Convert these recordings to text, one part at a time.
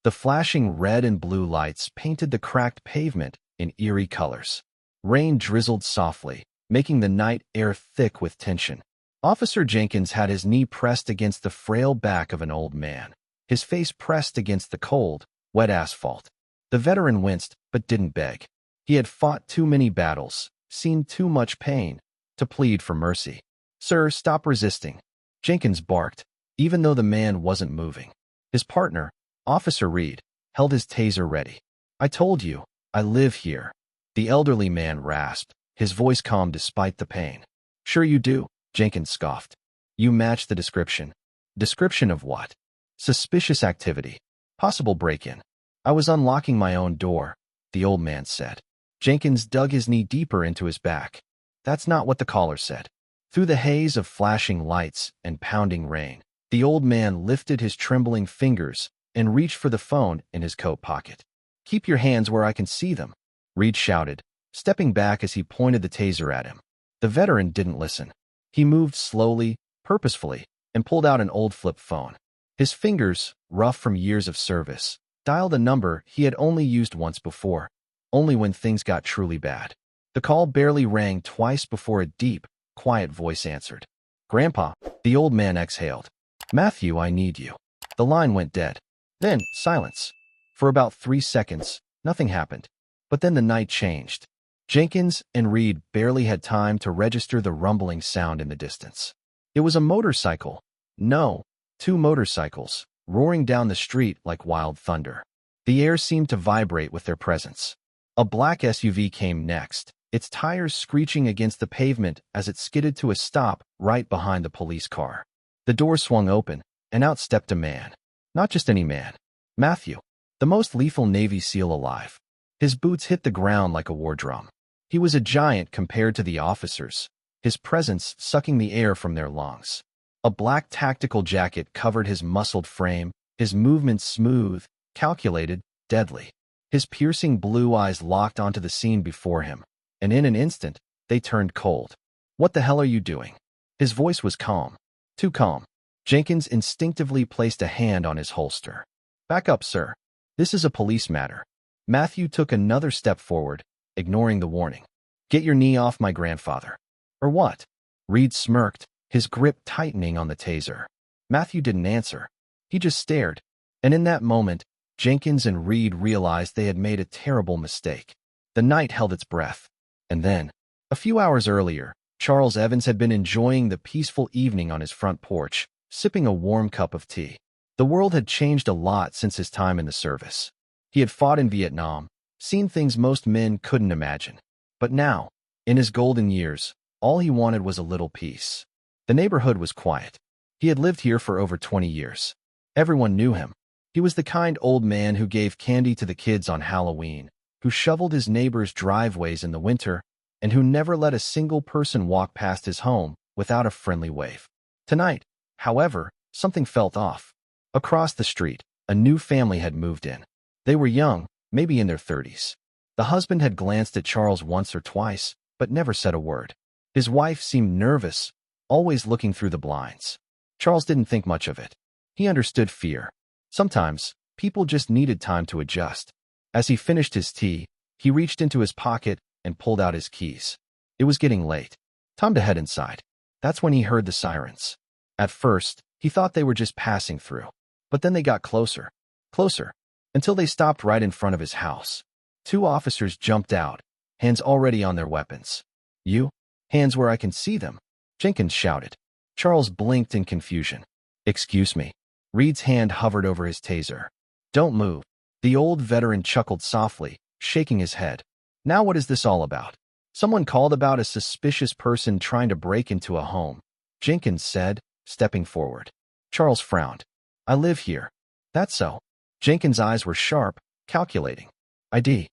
The flashing red and blue lights painted the cracked pavement in eerie colors. Rain drizzled softly, making the night air thick with tension. Officer Jenkins had his knee pressed against the frail back of an old man, his face pressed against the cold, wet asphalt. The veteran winced, but didn't beg. He had fought too many battles, seen too much pain, to plead for mercy. "Sir, stop resisting," Jenkins barked, even though the man wasn't moving. His partner, Officer Reed, held his taser ready. "I told you, I live here," the elderly man rasped, his voice calm despite the pain. "Sure you do," Jenkins scoffed. "You match the description." "Description of what?" "Suspicious activity. Possible break-in." "I was unlocking my own door," the old man said. Jenkins dug his knee deeper into his back. "That's not what the caller said." Through the haze of flashing lights and pounding rain, the old man lifted his trembling fingers and reached for the phone in his coat pocket. "Keep your hands where I can see them," Reed shouted, stepping back as he pointed the taser at him. The veteran didn't listen. He moved slowly, purposefully, and pulled out an old flip phone. His fingers, rough from years of service, dialed a number he had only used once before, only when things got truly bad. The call barely rang twice before a deep, quiet voice answered. "Grandpa," the old man exhaled. "Matthew, I need you." The line went dead. Then, silence. For about 3 seconds, nothing happened. But then the night changed. Jenkins and Reed barely had time to register the rumbling sound in the distance. It was a motorcycle. No, 2 motorcycles, roaring down the street like wild thunder. The air seemed to vibrate with their presence. A black SUV came next, its tires screeching against the pavement as it skidded to a stop right behind the police car. The door swung open, and out stepped a man. Not just any man. Matthew, the most lethal Navy SEAL alive. His boots hit the ground like a war drum. He was a giant compared to the officers, his presence sucking the air from their lungs. A black tactical jacket covered his muscled frame, his movements smooth, calculated, deadly. His piercing blue eyes locked onto the scene before him, and in an instant, they turned cold. "What the hell are you doing?" His voice was calm. Too calm. Jenkins instinctively placed a hand on his holster. "Back up, sir. This is a police matter." Matthew took another step forward, ignoring the warning. "Get your knee off my grandfather." "Or what?" Reed smirked, his grip tightening on the taser. Matthew didn't answer. He just stared. And in that moment, Jenkins and Reed realized they had made a terrible mistake. The night held its breath. And then, a few hours earlier, Charles Evans had been enjoying the peaceful evening on his front porch, sipping a warm cup of tea. The world had changed a lot since his time in the service. He had fought in Vietnam, seen things most men couldn't imagine. But now, in his golden years, all he wanted was a little peace. The neighborhood was quiet. He had lived here for over 20 years. Everyone knew him. He was the kind old man who gave candy to the kids on Halloween, who shoveled his neighbors' driveways in the winter, and who never let a single person walk past his home without a friendly wave. Tonight, however, something felt off. Across the street, a new family had moved in. They were young, maybe in their 30s. The husband had glanced at Charles once or twice, but never said a word. His wife seemed nervous, always looking through the blinds. Charles didn't think much of it. He understood fear. Sometimes, people just needed time to adjust. As he finished his tea, he reached into his pocket and pulled out his keys. It was getting late. Time to head inside. That's when he heard the sirens. At first, he thought they were just passing through. But then they got closer, closer, until they stopped right in front of his house. 2 officers jumped out, hands already on their weapons. "You? Hands where I can see them," Jenkins shouted. Charles blinked in confusion. "Excuse me." Reed's hand hovered over his taser. "Don't move." The old veteran chuckled softly, shaking his head. "Now what is this all about?" "Someone called about a suspicious person trying to break into a home," Jenkins said, stepping forward. Charles frowned. "I live here." "That's so." Jenkins' eyes were sharp, calculating. "ID."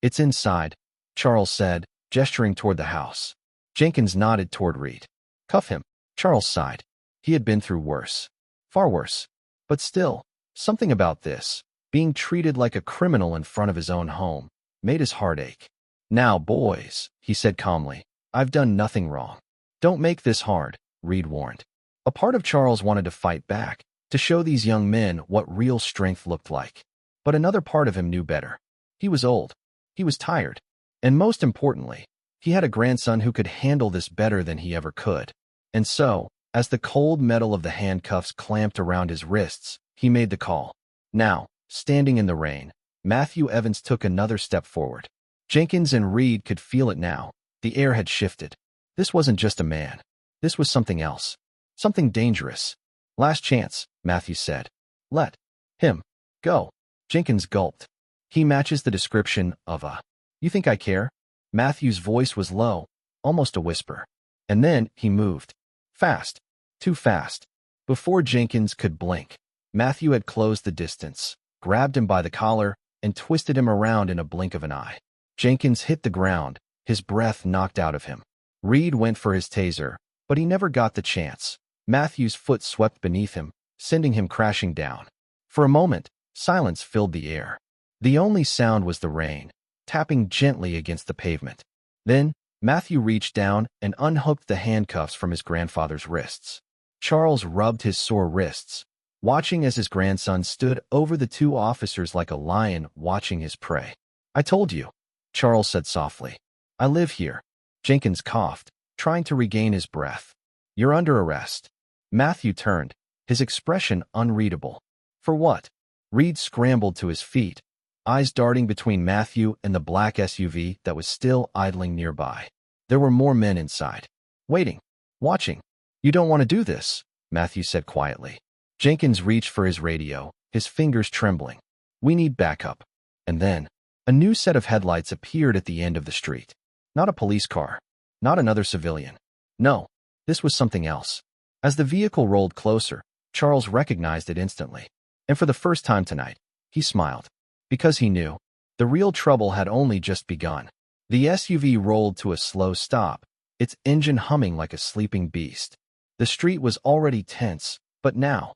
"It's inside," Charles said, gesturing toward the house. Jenkins nodded toward Reed. "Cuff him." Charles sighed. He had been through worse. Far worse. But still, something about this, being treated like a criminal in front of his own home, made his heart ache. "Now, boys," he said calmly, "I've done nothing wrong. Don't make this hard," Reed warned. A part of Charles wanted to fight back, to show these young men what real strength looked like. But another part of him knew better. He was old. He was tired. And most importantly, he had a grandson who could handle this better than he ever could. And so, as the cold metal of the handcuffs clamped around his wrists, he made the call. Now, standing in the rain, Matthew Evans took another step forward. Jenkins and Reed could feel it now. The air had shifted. This wasn't just a man. This was something else. Something dangerous. Last chance, Matthew said. Let him go. Jenkins gulped. He matches the description of a. You think I care? Matthew's voice was low, almost a whisper. And then he moved. Fast. Too fast. Before Jenkins could blink, Matthew had closed the distance, grabbed him by the collar, and twisted him around in a blink of an eye. Jenkins hit the ground, his breath knocked out of him. Reed went for his taser, but he never got the chance. Matthew's foot swept beneath him, sending him crashing down. For a moment, silence filled the air. The only sound was the rain, tapping gently against the pavement. Then, Matthew reached down and unhooked the handcuffs from his grandfather's wrists. Charles rubbed his sore wrists, watching as his grandson stood over the two officers like a lion watching his prey. I told you, Charles said softly. I live here. Jenkins coughed, trying to regain his breath. You're under arrest. Matthew turned, his expression unreadable. For what? Reed scrambled to his feet, eyes darting between Matthew and the black SUV that was still idling nearby. There were more men inside, waiting, watching. You don't want to do this, Matthew said quietly. Jenkins reached for his radio, his fingers trembling. We need backup. And then, a new set of headlights appeared at the end of the street. Not a police car, not another civilian. No, this was something else. As the vehicle rolled closer, Charles recognized it instantly. And for the first time tonight, he smiled. Because he knew, the real trouble had only just begun. The SUV rolled to a slow stop, its engine humming like a sleeping beast. The street was already tense, but now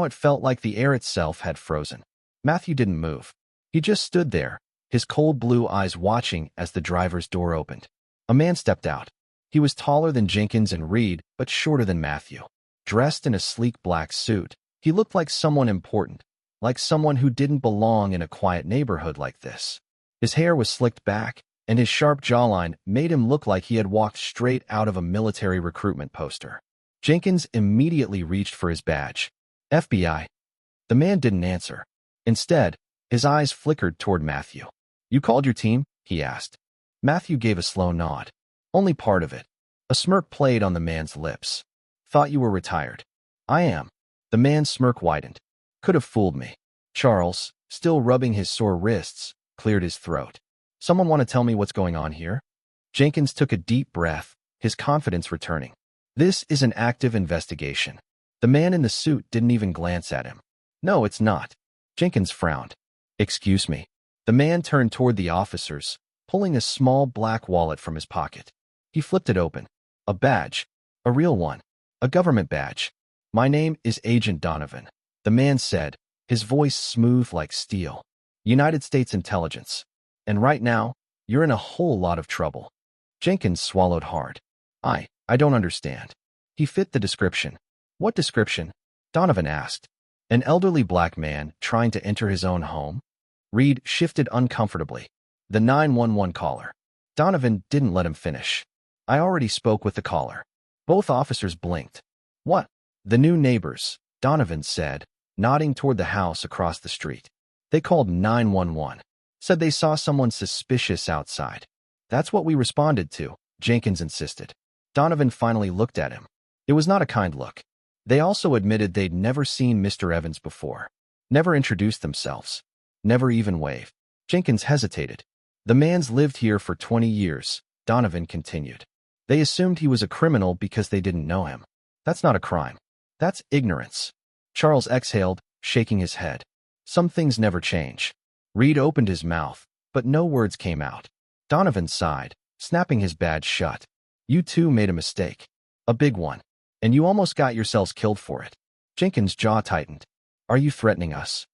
it felt like the air itself had frozen. Matthew didn't move. He just stood there, his cold blue eyes watching as the driver's door opened. A man stepped out. He was taller than Jenkins and Reed, but shorter than Matthew. Dressed in a sleek black suit, he looked like someone important, like someone who didn't belong in a quiet neighborhood like this. His hair was slicked back, and his sharp jawline made him look like he had walked straight out of a military recruitment poster. Jenkins immediately reached for his badge. FBI. The man didn't answer. Instead, his eyes flickered toward Matthew. You called your team? He asked. Matthew gave a slow nod. Only part of it. A smirk played on the man's lips. Thought you were retired. I am. The man's smirk widened. Could have fooled me. Charles, still rubbing his sore wrists, cleared his throat. Someone want to tell me what's going on here? Jenkins took a deep breath, his confidence returning. This is an active investigation. The man in the suit didn't even glance at him. No, it's not. Jenkins frowned. Excuse me. The man turned toward the officers, pulling a small black wallet from his pocket. He flipped it open. A badge. A real one. A government badge. My name is Agent Donovan, the man said, his voice smooth like steel. United States Intelligence. And right now, you're in a whole lot of trouble. Jenkins swallowed hard. I don't understand. He fit the description. What description? Donovan asked. An elderly black man trying to enter his own home? Reed shifted uncomfortably. The 911 caller. Donovan didn't let him finish. I already spoke with the caller. Both officers blinked. What? The new neighbors, Donovan said, nodding toward the house across the street. They called 911. Said they saw someone suspicious outside. That's what we responded to, Jenkins insisted. Donovan finally looked at him. It was not a kind look. They also admitted they'd never seen Mr. Evans before. Never introduced themselves. Never even waved. Jenkins hesitated. The man's lived here for 20 years, Donovan continued. They assumed he was a criminal because they didn't know him. That's not a crime. That's ignorance. Charles exhaled, shaking his head. Some things never change. Reed opened his mouth, but no words came out. Donovan sighed, snapping his badge shut. You two made a mistake. A big one. And you almost got yourselves killed for it. Jenkins' jaw tightened. Are you threatening us?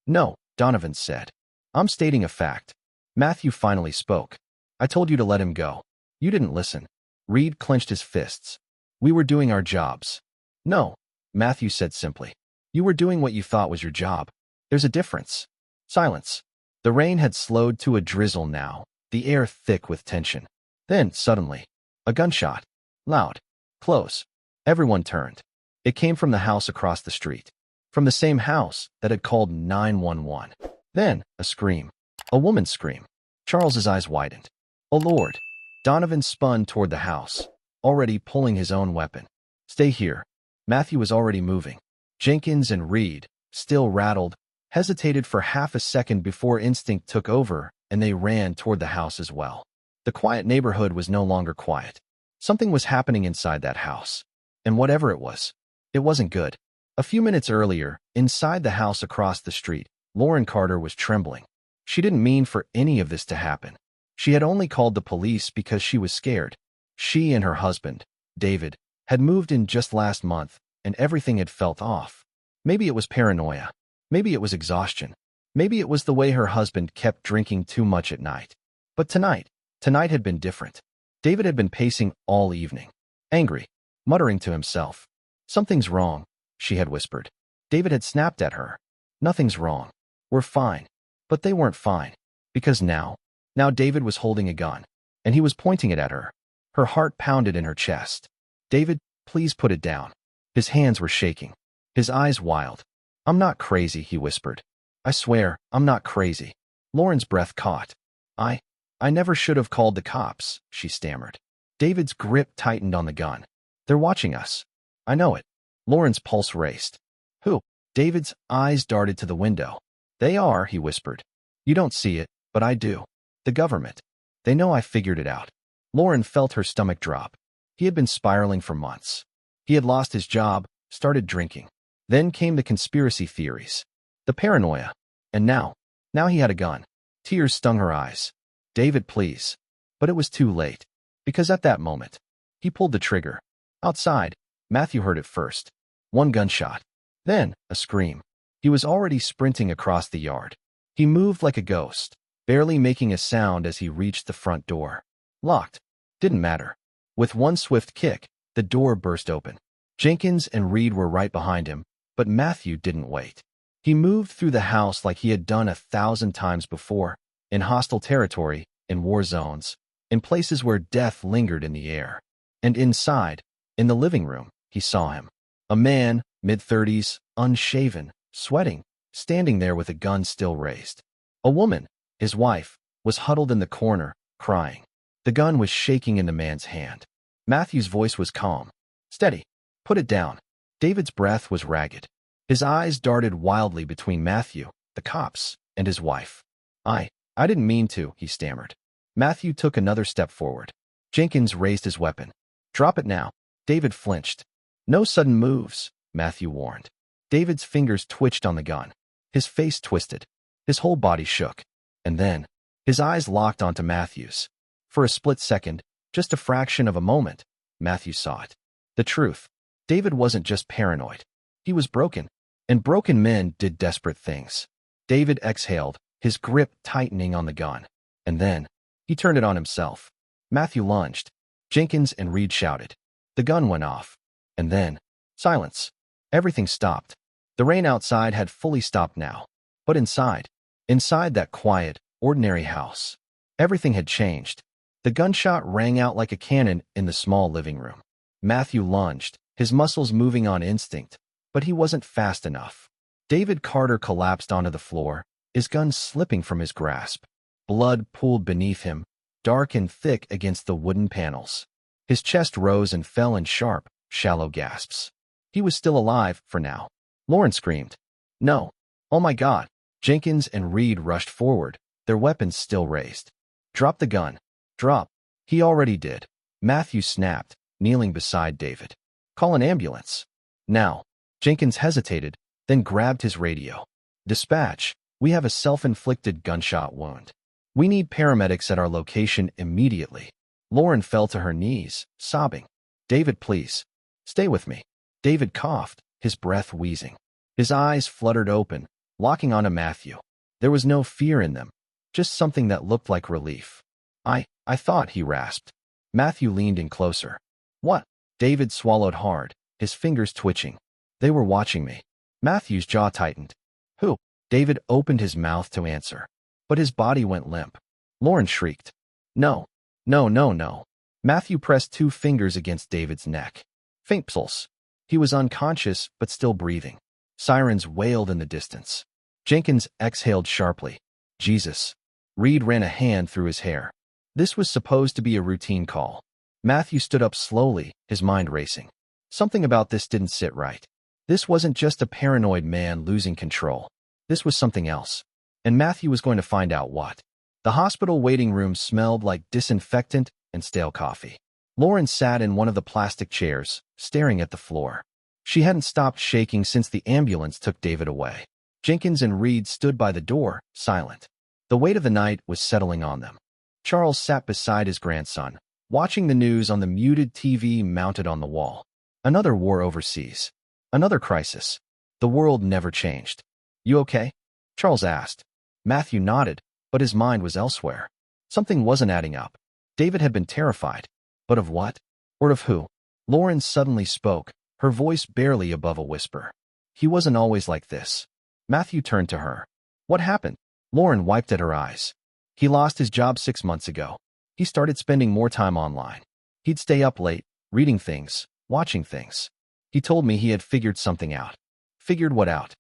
No, Donovan said. I'm stating a fact. Matthew finally spoke. I told you to let him go. You didn't listen. Reed clenched his fists. We were doing our jobs. No, Matthew said simply. You were doing what you thought was your job. There's a difference. Silence. The rain had slowed to a drizzle now, the air thick with tension. Then, suddenly, a gunshot. Loud. Close. Everyone turned. It came from the house across the street. From the same house that had called 911. Then, a scream. A woman's scream. Charles's eyes widened. Oh Lord. Donovan spun toward the house, already pulling his own weapon. Stay here. Matthew was already moving. Jenkins and Reed, still rattled, hesitated for half a second before instinct took over, and they ran toward the house as well. The quiet neighborhood was no longer quiet. Something was happening inside that house. And whatever it wasn't good. A few minutes earlier, inside the house across the street, Lauren Carter was trembling. She didn't mean for any of this to happen. She had only called the police because she was scared. She and her husband, David, had moved in just last month, and everything had felt off. Maybe it was paranoia. Maybe it was exhaustion. Maybe it was the way her husband kept drinking too much at night. But tonight had been different. David had been pacing all evening, angry, muttering to himself. Something's wrong, she had whispered. David had snapped at her. Nothing's wrong. We're fine. But they weren't fine. Because now David was holding a gun, and he was pointing it at her. Her heart pounded in her chest. David, please put it down. His hands were shaking. His eyes wild. I'm not crazy, he whispered. I swear, I'm not crazy. Lauren's breath caught. I never should have called the cops, she stammered. David's grip tightened on the gun. They're watching us. I know it. Lauren's pulse raced. Who? David's eyes darted to the window. They are, he whispered. You don't see it, but I do. The government. They know I figured it out. Lauren felt her stomach drop. He had been spiraling for months. He had lost his job, started drinking. Then came the conspiracy theories, the paranoia. And now he had a gun. Tears stung her eyes. David, please. But it was too late. Because at that moment, he pulled the trigger. Outside, Matthew heard it first. One gunshot. Then, a scream. He was already sprinting across the yard. He moved like a ghost, barely making a sound as he reached the front door. Locked. Didn't matter. With one swift kick, the door burst open. Jenkins and Reed were right behind him, but Matthew didn't wait. He moved through the house like he had done 1,000 times before, in hostile territory, in war zones, in places where death lingered in the air. And inside, in the living room, he saw him. A man, mid-30s, unshaven, sweating, standing there with a gun still raised. A woman, his wife, was huddled in the corner, crying. The gun was shaking in the man's hand. Matthew's voice was calm. Steady. Put it down. David's breath was ragged. His eyes darted wildly between Matthew, the cops, and his wife. I didn't mean to, he stammered. Matthew took another step forward. Jenkins raised his weapon. Drop it now. David flinched. No sudden moves, Matthew warned. David's fingers twitched on the gun. His face twisted. His whole body shook. And then, his eyes locked onto Matthew's. For a split second, just a fraction of a moment, Matthew saw it. The truth. David wasn't just paranoid. He was broken. And broken men did desperate things. David exhaled, his grip tightening on the gun. And then, he turned it on himself. Matthew lunged. Jenkins and Reed shouted. The gun went off. And then, silence. Everything stopped. The rain outside had fully stopped now. But inside that quiet, ordinary house, everything had changed. The gunshot rang out like a cannon in the small living room. Matthew lunged, his muscles moving on instinct, but he wasn't fast enough. David Carter collapsed onto the floor, his gun slipping from his grasp. Blood pooled beneath him, dark and thick against the wooden panels. His chest rose and fell in sharp, shallow gasps. He was still alive, for now. Lauren screamed. No. Oh my God. Jenkins and Reed rushed forward, their weapons still raised. Drop the gun. Drop. He already did. Matthew snapped, kneeling beside David. Call an ambulance. Now. Jenkins hesitated, then grabbed his radio. Dispatch. We have a self-inflicted gunshot wound. We need paramedics at our location immediately. Lauren fell to her knees, sobbing. David, please. Stay with me. David coughed, his breath wheezing. His eyes fluttered open, locking onto Matthew. There was no fear in them, just something that looked like relief. I thought, he rasped. Matthew leaned in closer. What? David swallowed hard, his fingers twitching. They were watching me. Matthew's jaw tightened. Who? David opened his mouth to answer, but his body went limp. Lauren shrieked. No, no, no, no. Matthew pressed 2 fingers against David's neck. Faint pulse. He was unconscious, but still breathing. Sirens wailed in the distance. Jenkins exhaled sharply. Jesus. Reed ran a hand through his hair. This was supposed to be a routine call. Matthew stood up slowly, his mind racing. Something about this didn't sit right. This wasn't just a paranoid man losing control. This was something else. And Matthew was going to find out what. The hospital waiting room smelled like disinfectant and stale coffee. Lauren sat in one of the plastic chairs, staring at the floor. She hadn't stopped shaking since the ambulance took David away. Jenkins and Reed stood by the door, silent. The weight of the night was settling on them. Charles sat beside his grandson, watching the news on the muted TV mounted on the wall. Another war overseas. Another crisis. The world never changed. You okay? Charles asked. Matthew nodded, but his mind was elsewhere. Something wasn't adding up. David had been terrified. But of what? Or of who? Lauren suddenly spoke, her voice barely above a whisper. He wasn't always like this. Matthew turned to her. What happened? Lauren wiped at her eyes. He lost his job 6 months ago. He started spending more time online. He'd stay up late, reading things, watching things. He told me he had figured something out. Figured what out?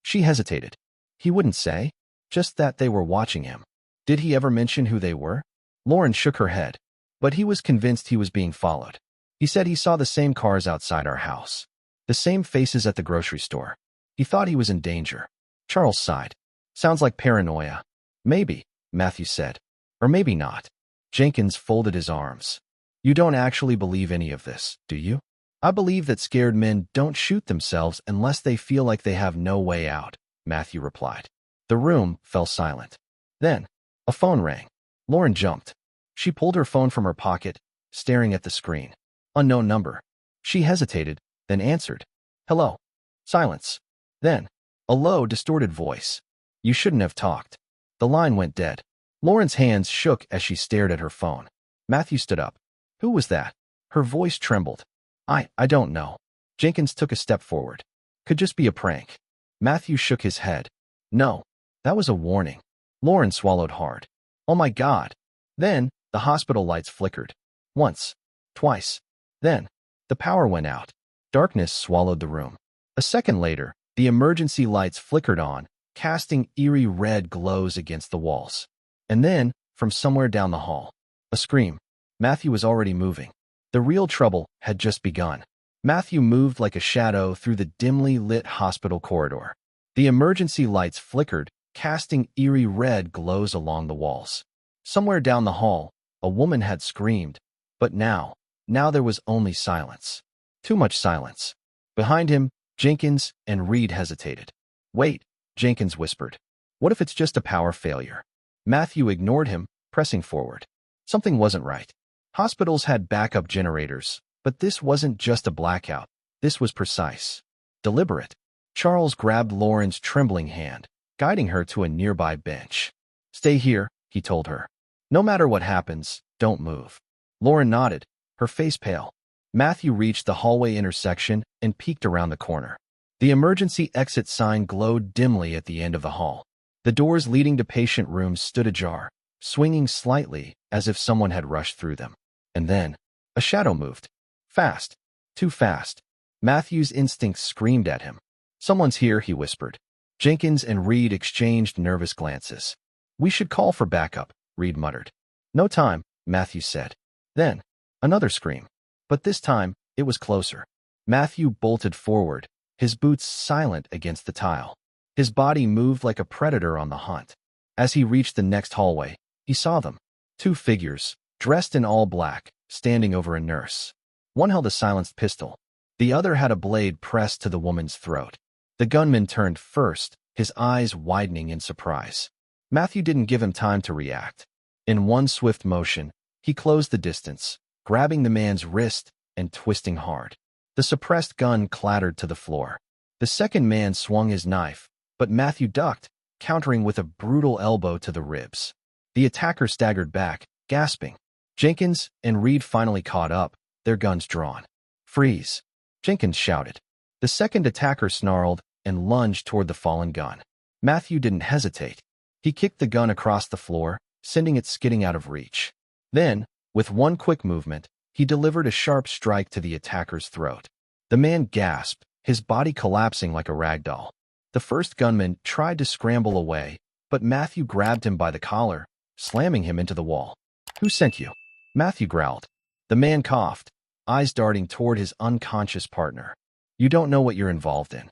She hesitated. He wouldn't say, just that they were watching him. Did he ever mention who they were? Lauren shook her head, but he was convinced he was being followed. He said he saw the same cars outside our house, the same faces at the grocery store. He thought he was in danger. Charles sighed. Sounds like paranoia. Maybe, Matthew said. Or maybe not. Jenkins folded his arms. You don't actually believe any of this, do you? I believe that scared men don't shoot themselves unless they feel like they have no way out, Matthew replied. The room fell silent. Then, a phone rang. Lauren jumped. She pulled her phone from her pocket, staring at the screen. Unknown number. She hesitated, then answered. Hello. Silence. Then, a low, distorted voice. You shouldn't have talked. The line went dead. Lauren's hands shook as she stared at her phone. Matthew stood up. Who was that? Her voice trembled. I don't know. Jenkins took a step forward. Could just be a prank. Matthew shook his head. No, that was a warning. Lauren swallowed hard. Oh my God. Then, the hospital lights flickered. Once. Twice. Then, the power went out. Darkness swallowed the room. A second later, the emergency lights flickered on, casting eerie red glows against the walls. And then, from somewhere down the hall, a scream. Matthew was already moving. The real trouble had just begun. Matthew moved like a shadow through the dimly lit hospital corridor. The emergency lights flickered, casting eerie red glows along the walls. Somewhere down the hall, a woman had screamed, but now there was only silence. Too much silence. Behind him, Jenkins and Reed hesitated. Wait, Jenkins whispered. What if it's just a power failure? Matthew ignored him, pressing forward. Something wasn't right. Hospitals had backup generators, but this wasn't just a blackout. This was precise. Deliberate. Charles grabbed Lauren's trembling hand, guiding her to a nearby bench. Stay here, he told her. No matter what happens, don't move. Lauren nodded, her face pale. Matthew reached the hallway intersection and peeked around the corner. The emergency exit sign glowed dimly at the end of the hall. The doors leading to patient rooms stood ajar, swinging slightly as if someone had rushed through them. And then, a shadow moved. Fast. Too fast. Matthew's instincts screamed at him. Someone's here, he whispered. Jenkins and Reed exchanged nervous glances. We should call for backup, Reed muttered. No time, Matthew said. Then, another scream. But this time, it was closer. Matthew bolted forward, his boots silent against the tile. His body moved like a predator on the hunt. As he reached the next hallway, he saw them. 2 figures, dressed in all black, standing over a nurse. One held a silenced pistol. The other had a blade pressed to the woman's throat. The gunman turned first, his eyes widening in surprise. Matthew didn't give him time to react. In one swift motion, he closed the distance, grabbing the man's wrist and twisting hard. The suppressed gun clattered to the floor. The second man swung his knife, but Matthew ducked, countering with a brutal elbow to the ribs. The attacker staggered back, gasping. Jenkins and Reed finally caught up, their guns drawn. Freeze! Jenkins shouted. The second attacker snarled and lunged toward the fallen gun. Matthew didn't hesitate. He kicked the gun across the floor, sending it skidding out of reach. Then, with one quick movement, he delivered a sharp strike to the attacker's throat. The man gasped, his body collapsing like a rag doll. The first gunman tried to scramble away, but Matthew grabbed him by the collar, slamming him into the wall. "Who sent you?" Matthew growled. The man coughed, eyes darting toward his unconscious partner. "You don't know what you're involved in."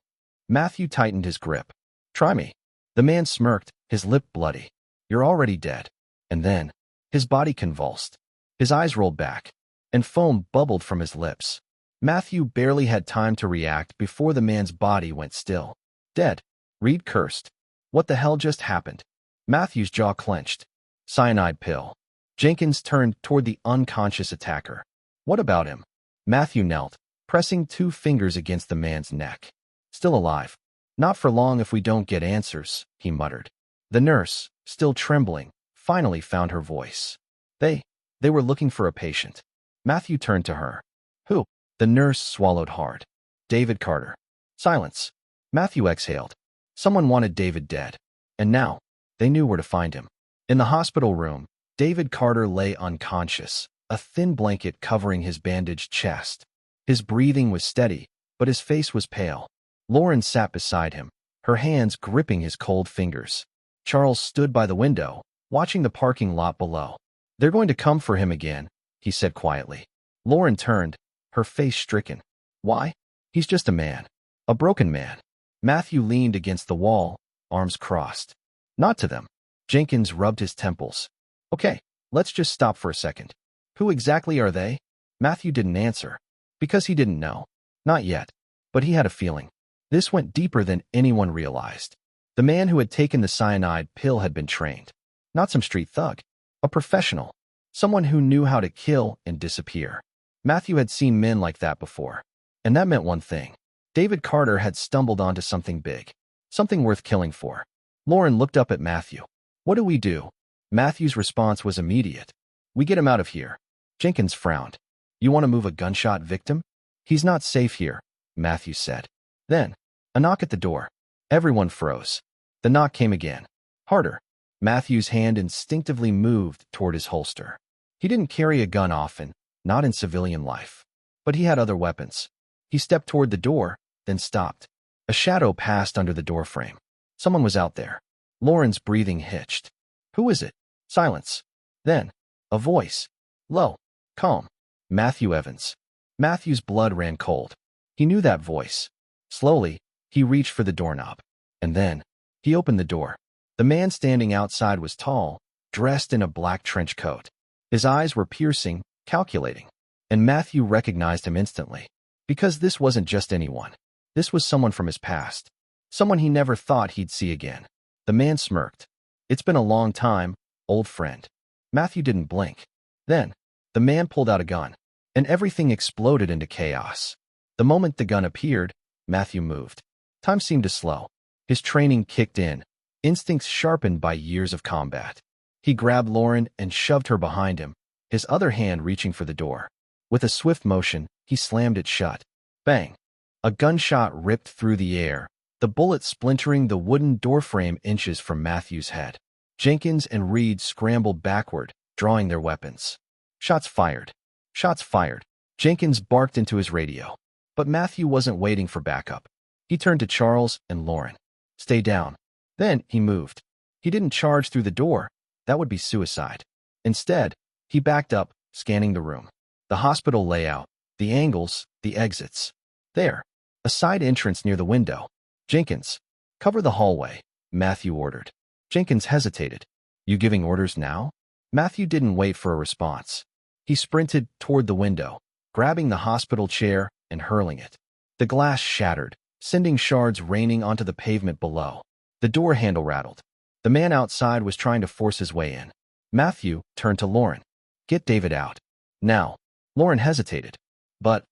Matthew tightened his grip. "Try me." The man smirked, his lip bloody. "You're already dead." And then, his body convulsed. His eyes rolled back, and foam bubbled from his lips. Matthew barely had time to react before the man's body went still. "Dead," Reed cursed. "What the hell just happened?" Matthew's jaw clenched. "Cyanide pill." Jenkins turned toward the unconscious attacker. "What about him?" Matthew knelt, pressing 2 fingers against the man's neck. "Still alive. Not for long if we don't get answers," he muttered. The nurse, still trembling, finally found her voice. They were looking for a patient." Matthew turned to her. "Who?" The nurse swallowed hard. "David Carter." Silence. Matthew exhaled. Someone wanted David dead. And now, they knew where to find him. In the hospital room, David Carter lay unconscious, a thin blanket covering his bandaged chest. His breathing was steady, but his face was pale. Lauren sat beside him, her hands gripping his cold fingers. Charles stood by the window, watching the parking lot below. "They're going to come for him again," he said quietly. Lauren turned, her face stricken. "Why? He's just a man. A broken man." Matthew leaned against the wall, arms crossed. "Not to them." Jenkins rubbed his temples. "Okay, let's just stop for a second. Who exactly are they?" Matthew didn't answer, because he didn't know. Not yet. But he had a feeling. This went deeper than anyone realized. The man who had taken the cyanide pill had been trained. Not some street thug. A professional. Someone who knew how to kill and disappear. Matthew had seen men like that before. And that meant one thing. David Carter had stumbled onto something big. Something worth killing for. Lauren looked up at Matthew. "What do we do?" Matthew's response was immediate. "We get him out of here." Jenkins frowned. "You want to move a gunshot victim?" "He's not safe here," Matthew said. Then, a knock at the door. Everyone froze. The knock came again. Harder. Matthew's hand instinctively moved toward his holster. He didn't carry a gun often, not in civilian life. But he had other weapons. He stepped toward the door, then stopped. A shadow passed under the doorframe. Someone was out there. Lauren's breathing hitched. "Who is it?" Silence. Then, a voice. Low. Calm. "Matthew Evans." Matthew's blood ran cold. He knew that voice. Slowly, he reached for the doorknob. And then, he opened the door. The man standing outside was tall, dressed in a black trench coat. His eyes were piercing, calculating. And Matthew recognized him instantly. Because this wasn't just anyone. This was someone from his past. Someone he never thought he'd see again. The man smirked. "It's been a long time, old friend." Matthew didn't blink. Then, the man pulled out a gun. And everything exploded into chaos. The moment the gun appeared, Matthew moved. Time seemed to slow. His training kicked in, instincts sharpened by years of combat. He grabbed Lauren and shoved her behind him, his other hand reaching for the door. With a swift motion, he slammed it shut. Bang! A gunshot ripped through the air, the bullet splintering the wooden doorframe inches from Matthew's head. Jenkins and Reed scrambled backward, drawing their weapons. Shots fired. Shots fired. Jenkins barked into his radio. But Matthew wasn't waiting for backup. He turned to Charles and Lauren. "Stay down." Then he moved. He didn't charge through the door. That would be suicide. Instead, he backed up, scanning the room. The hospital layout, the angles, the exits. There, a side entrance near the window. "Jenkins, cover the hallway," Matthew ordered. Jenkins hesitated. "You giving orders now?" Matthew didn't wait for a response. He sprinted toward the window, grabbing the hospital chair and hurling it. The glass shattered, sending shards raining onto the pavement below. The door handle rattled. The man outside was trying to force his way in. Matthew turned to Lauren. "Get David out. Now." Lauren hesitated. "But..."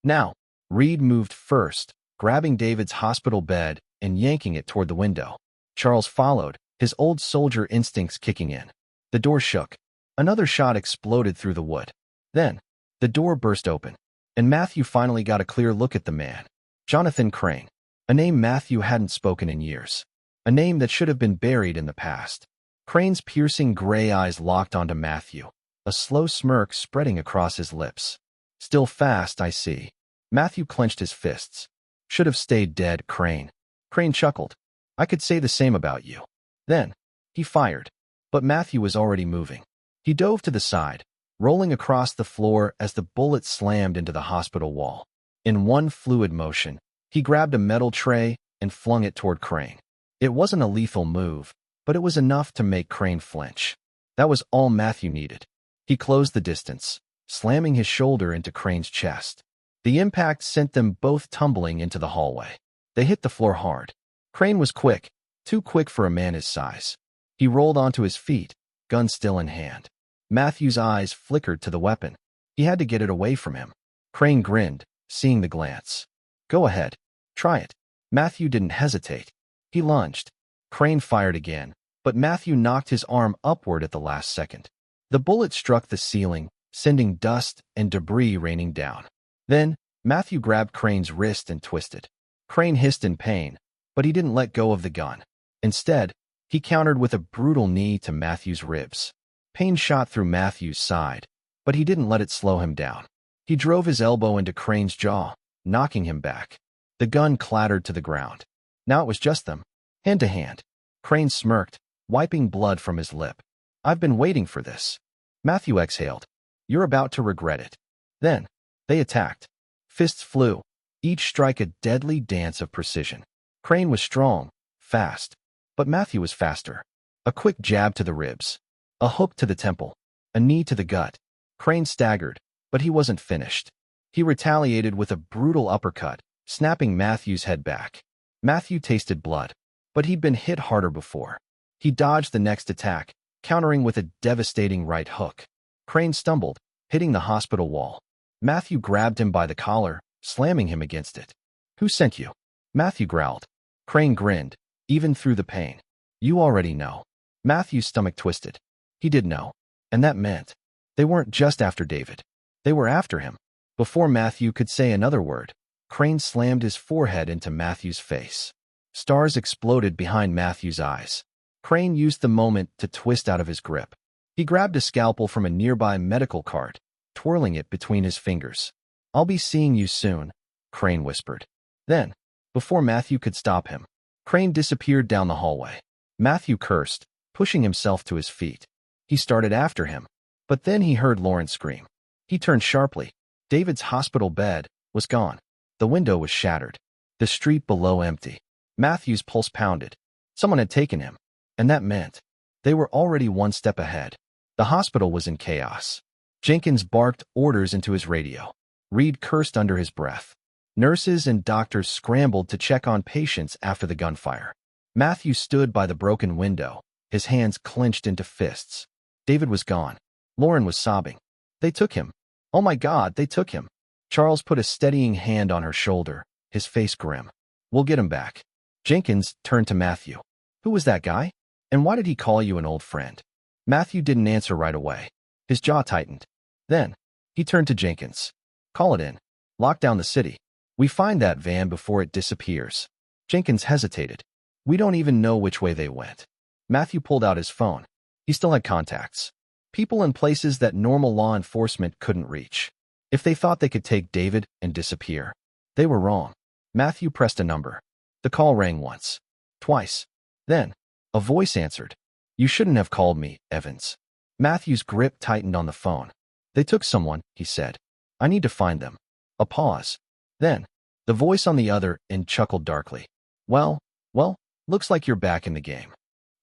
"Now." Reed moved first, grabbing David's hospital bed and yanking it toward the window. Charles followed, his old soldier instincts kicking in. The door shook. Another shot exploded through the wood. Then, the door burst open, and Matthew finally got a clear look at the man. Jonathan Crane. A name Matthew hadn't spoken in years. a name that should have been buried in the past. Crane's piercing gray eyes locked onto Matthew, a slow smirk spreading across his lips. Still fast, I see. Matthew clenched his fists. Should have stayed dead, Crane. Crane chuckled. I could say the same about you. Then, he fired. But Matthew was already moving. He dove to the side, rolling across the floor as the bullet slammed into the hospital wall. In one fluid motion, he grabbed a metal tray and flung it toward Crane. It wasn't a lethal move, but it was enough to make Crane flinch. That was all Matthew needed. He closed the distance, slamming his shoulder into Crane's chest. The impact sent them both tumbling into the hallway. They hit the floor hard. Crane was quick, too quick for a man his size. He rolled onto his feet, gun still in hand. Matthew's eyes flickered to the weapon. He had to get it away from him. Crane grinned, seeing the glance. Go ahead. Try it. Matthew didn't hesitate. He lunged. Crane fired again, but Matthew knocked his arm upward at the last second. The bullet struck the ceiling, sending dust and debris raining down. Then, Matthew grabbed Crane's wrist and twisted. Crane hissed in pain, but he didn't let go of the gun. Instead, he countered with a brutal knee to Matthew's ribs. Pain shot through Matthew's side, but he didn't let it slow him down. He drove his elbow into Crane's jaw, knocking him back. The gun clattered to the ground. Now it was just them, hand to hand. Crane smirked, wiping blood from his lip. I've been waiting for this. Matthew exhaled. You're about to regret it. Then, they attacked. Fists flew, each strike a deadly dance of precision. Crane was strong, fast, but Matthew was faster. A quick jab to the ribs, a hook to the temple, a knee to the gut. Crane staggered, but he wasn't finished. He retaliated with a brutal uppercut, snapping Matthew's head back. Matthew tasted blood, but he'd been hit harder before. He dodged the next attack, countering with a devastating right hook. Crane stumbled, hitting the hospital wall. Matthew grabbed him by the collar, slamming him against it. Who sent you? Matthew growled. Crane grinned, even through the pain. You already know. Matthew's stomach twisted. He did know. And that meant they weren't just after David. They were after him. Before Matthew could say another word, Crane slammed his forehead into Matthew's face. Stars exploded behind Matthew's eyes. Crane used the moment to twist out of his grip. He grabbed a scalpel from a nearby medical cart, twirling it between his fingers. I'll be seeing you soon, Crane whispered. Then, before Matthew could stop him, Crane disappeared down the hallway. Matthew cursed, pushing himself to his feet. He started after him, but then he heard Lauren scream. He turned sharply. David's hospital bed was gone. The window was shattered. The street below empty. Matthew's pulse pounded. Someone had taken him, and that meant they were already one step ahead. The hospital was in chaos. Jenkins barked orders into his radio. Reed cursed under his breath. Nurses and doctors scrambled to check on patients after the gunfire. Matthew stood by the broken window, his hands clenched into fists. David was gone. Lauren was sobbing. They took him. Oh my God, they took him. Charles put a steadying hand on her shoulder, his face grim. We'll get him back. Jenkins turned to Matthew. Who was that guy? And why did he call you an old friend? Matthew didn't answer right away. His jaw tightened. Then, he turned to Jenkins. Call it in. Lock down the city. We find that van before it disappears. Jenkins hesitated. We don't even know which way they went. Matthew pulled out his phone. He still had contacts. People in places that normal law enforcement couldn't reach. If they thought they could take David and disappear, they were wrong. Matthew pressed a number. The call rang once. Twice. Then, a voice answered. You shouldn't have called me, Evans. Matthew's grip tightened on the phone. They took someone, he said. I need to find them. A pause. Then, the voice on the other end chuckled darkly. Well, looks like you're back in the game.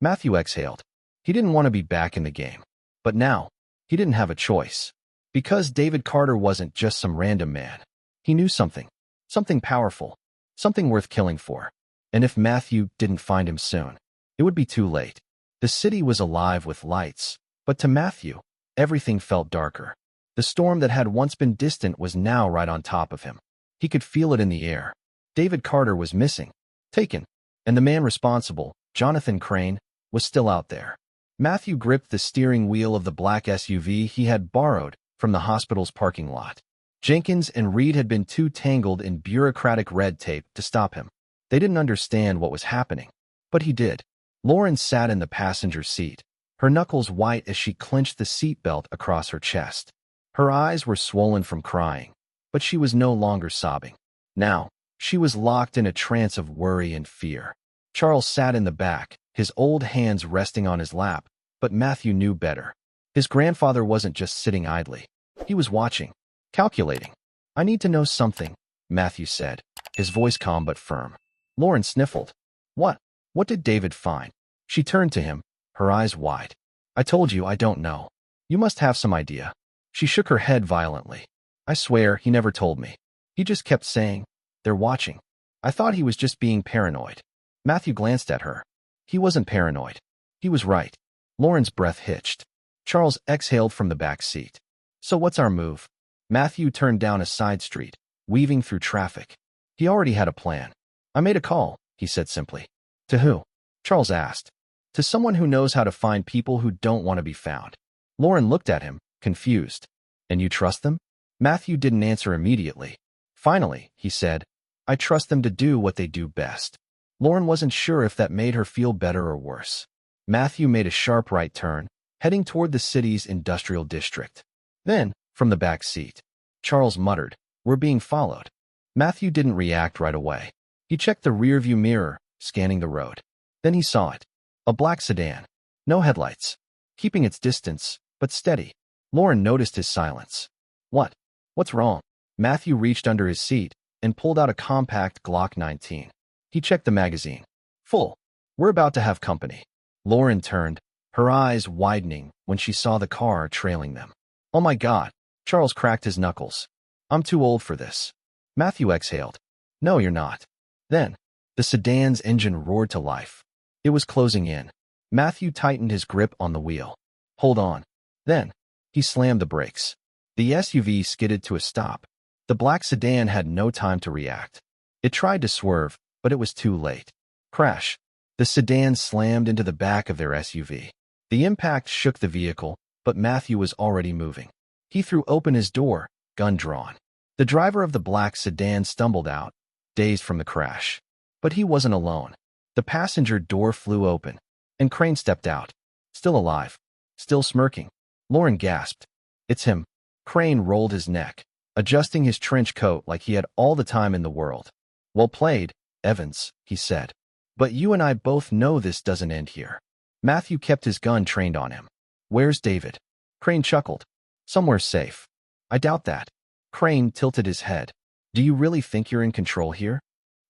Matthew exhaled. He didn't want to be back in the game. But now, he didn't have a choice. Because David Carter wasn't just some random man. He knew something. Something powerful. Something worth killing for. And if Matthew didn't find him soon, it would be too late. The city was alive with lights, but to Matthew, everything felt darker. The storm that had once been distant was now right on top of him. He could feel it in the air. David Carter was missing, taken, and the man responsible, Jonathan Crane, was still out there. Matthew gripped the steering wheel of the black SUV he had borrowed from the hospital's parking lot. Jenkins and Reed had been too tangled in bureaucratic red tape to stop him. They didn't understand what was happening, But he did. Lauren sat in the passenger seat, her knuckles white as she clenched the seatbelt across her chest. Her eyes were swollen from crying, but she was no longer sobbing. Now, she was locked in a trance of worry and fear. Charles sat in the back, his old hands resting on his lap, but Matthew knew better. His grandfather wasn't just sitting idly. He was watching, calculating. "I need to know something," Matthew said, his voice calm but firm. Lauren sniffled. "What? What did David find?" She turned to him, her eyes wide. "I told you I don't know. You must have some idea." She shook her head violently. "I swear he never told me. He just kept saying, 'They're watching.' I thought he was just being paranoid." Matthew glanced at her. He wasn't paranoid. He was right. Lauren's breath hitched. Charles exhaled from the back seat. "So what's our move?" Matthew turned down a side street, weaving through traffic. He already had a plan. "I made a call," he said simply. "To who?" Charles asked. "To someone who knows how to find people who don't want to be found." Lauren looked at him, confused. "And you trust them?" Matthew didn't answer immediately. Finally, he said, "I trust them to do what they do best." Lauren wasn't sure if that made her feel better or worse. Matthew made a sharp right turn, heading toward the city's industrial district. Then, from the back seat, Charles muttered, "We're being followed." Matthew didn't react right away. He checked the rearview mirror, scanning the road. Then he saw it. A black sedan. No headlights. Keeping its distance, but steady. Lauren noticed his silence. What's wrong?" Matthew reached under his seat and pulled out a compact Glock 19. He checked the magazine. "Full. We're about to have company." Lauren turned, her eyes widening when she saw the car trailing them. "Oh my God." Charles cracked his knuckles. "I'm too old for this." Matthew exhaled. "No, you're not." Then, the sedan's engine roared to life. It was closing in. Matthew tightened his grip on the wheel. "Hold on." Then, he slammed the brakes. The SUV skidded to a stop. The black sedan had no time to react. It tried to swerve, but it was too late. Crash. The sedan slammed into the back of their SUV. The impact shook the vehicle, but Matthew was already moving. He threw open his door, gun drawn. The driver of the black sedan stumbled out, dazed from the crash. But he wasn't alone. The passenger door flew open, and Crane stepped out, still alive, still smirking. Lauren gasped. "It's him." Crane rolled his neck, adjusting his trench coat like he had all the time in the world. "Well played, Evans," he said. "But you and I both know this doesn't end here." Matthew kept his gun trained on him. "Where's David?" Crane chuckled. "Somewhere safe." "I doubt that." Crane tilted his head. "Do you really think you're in control here?"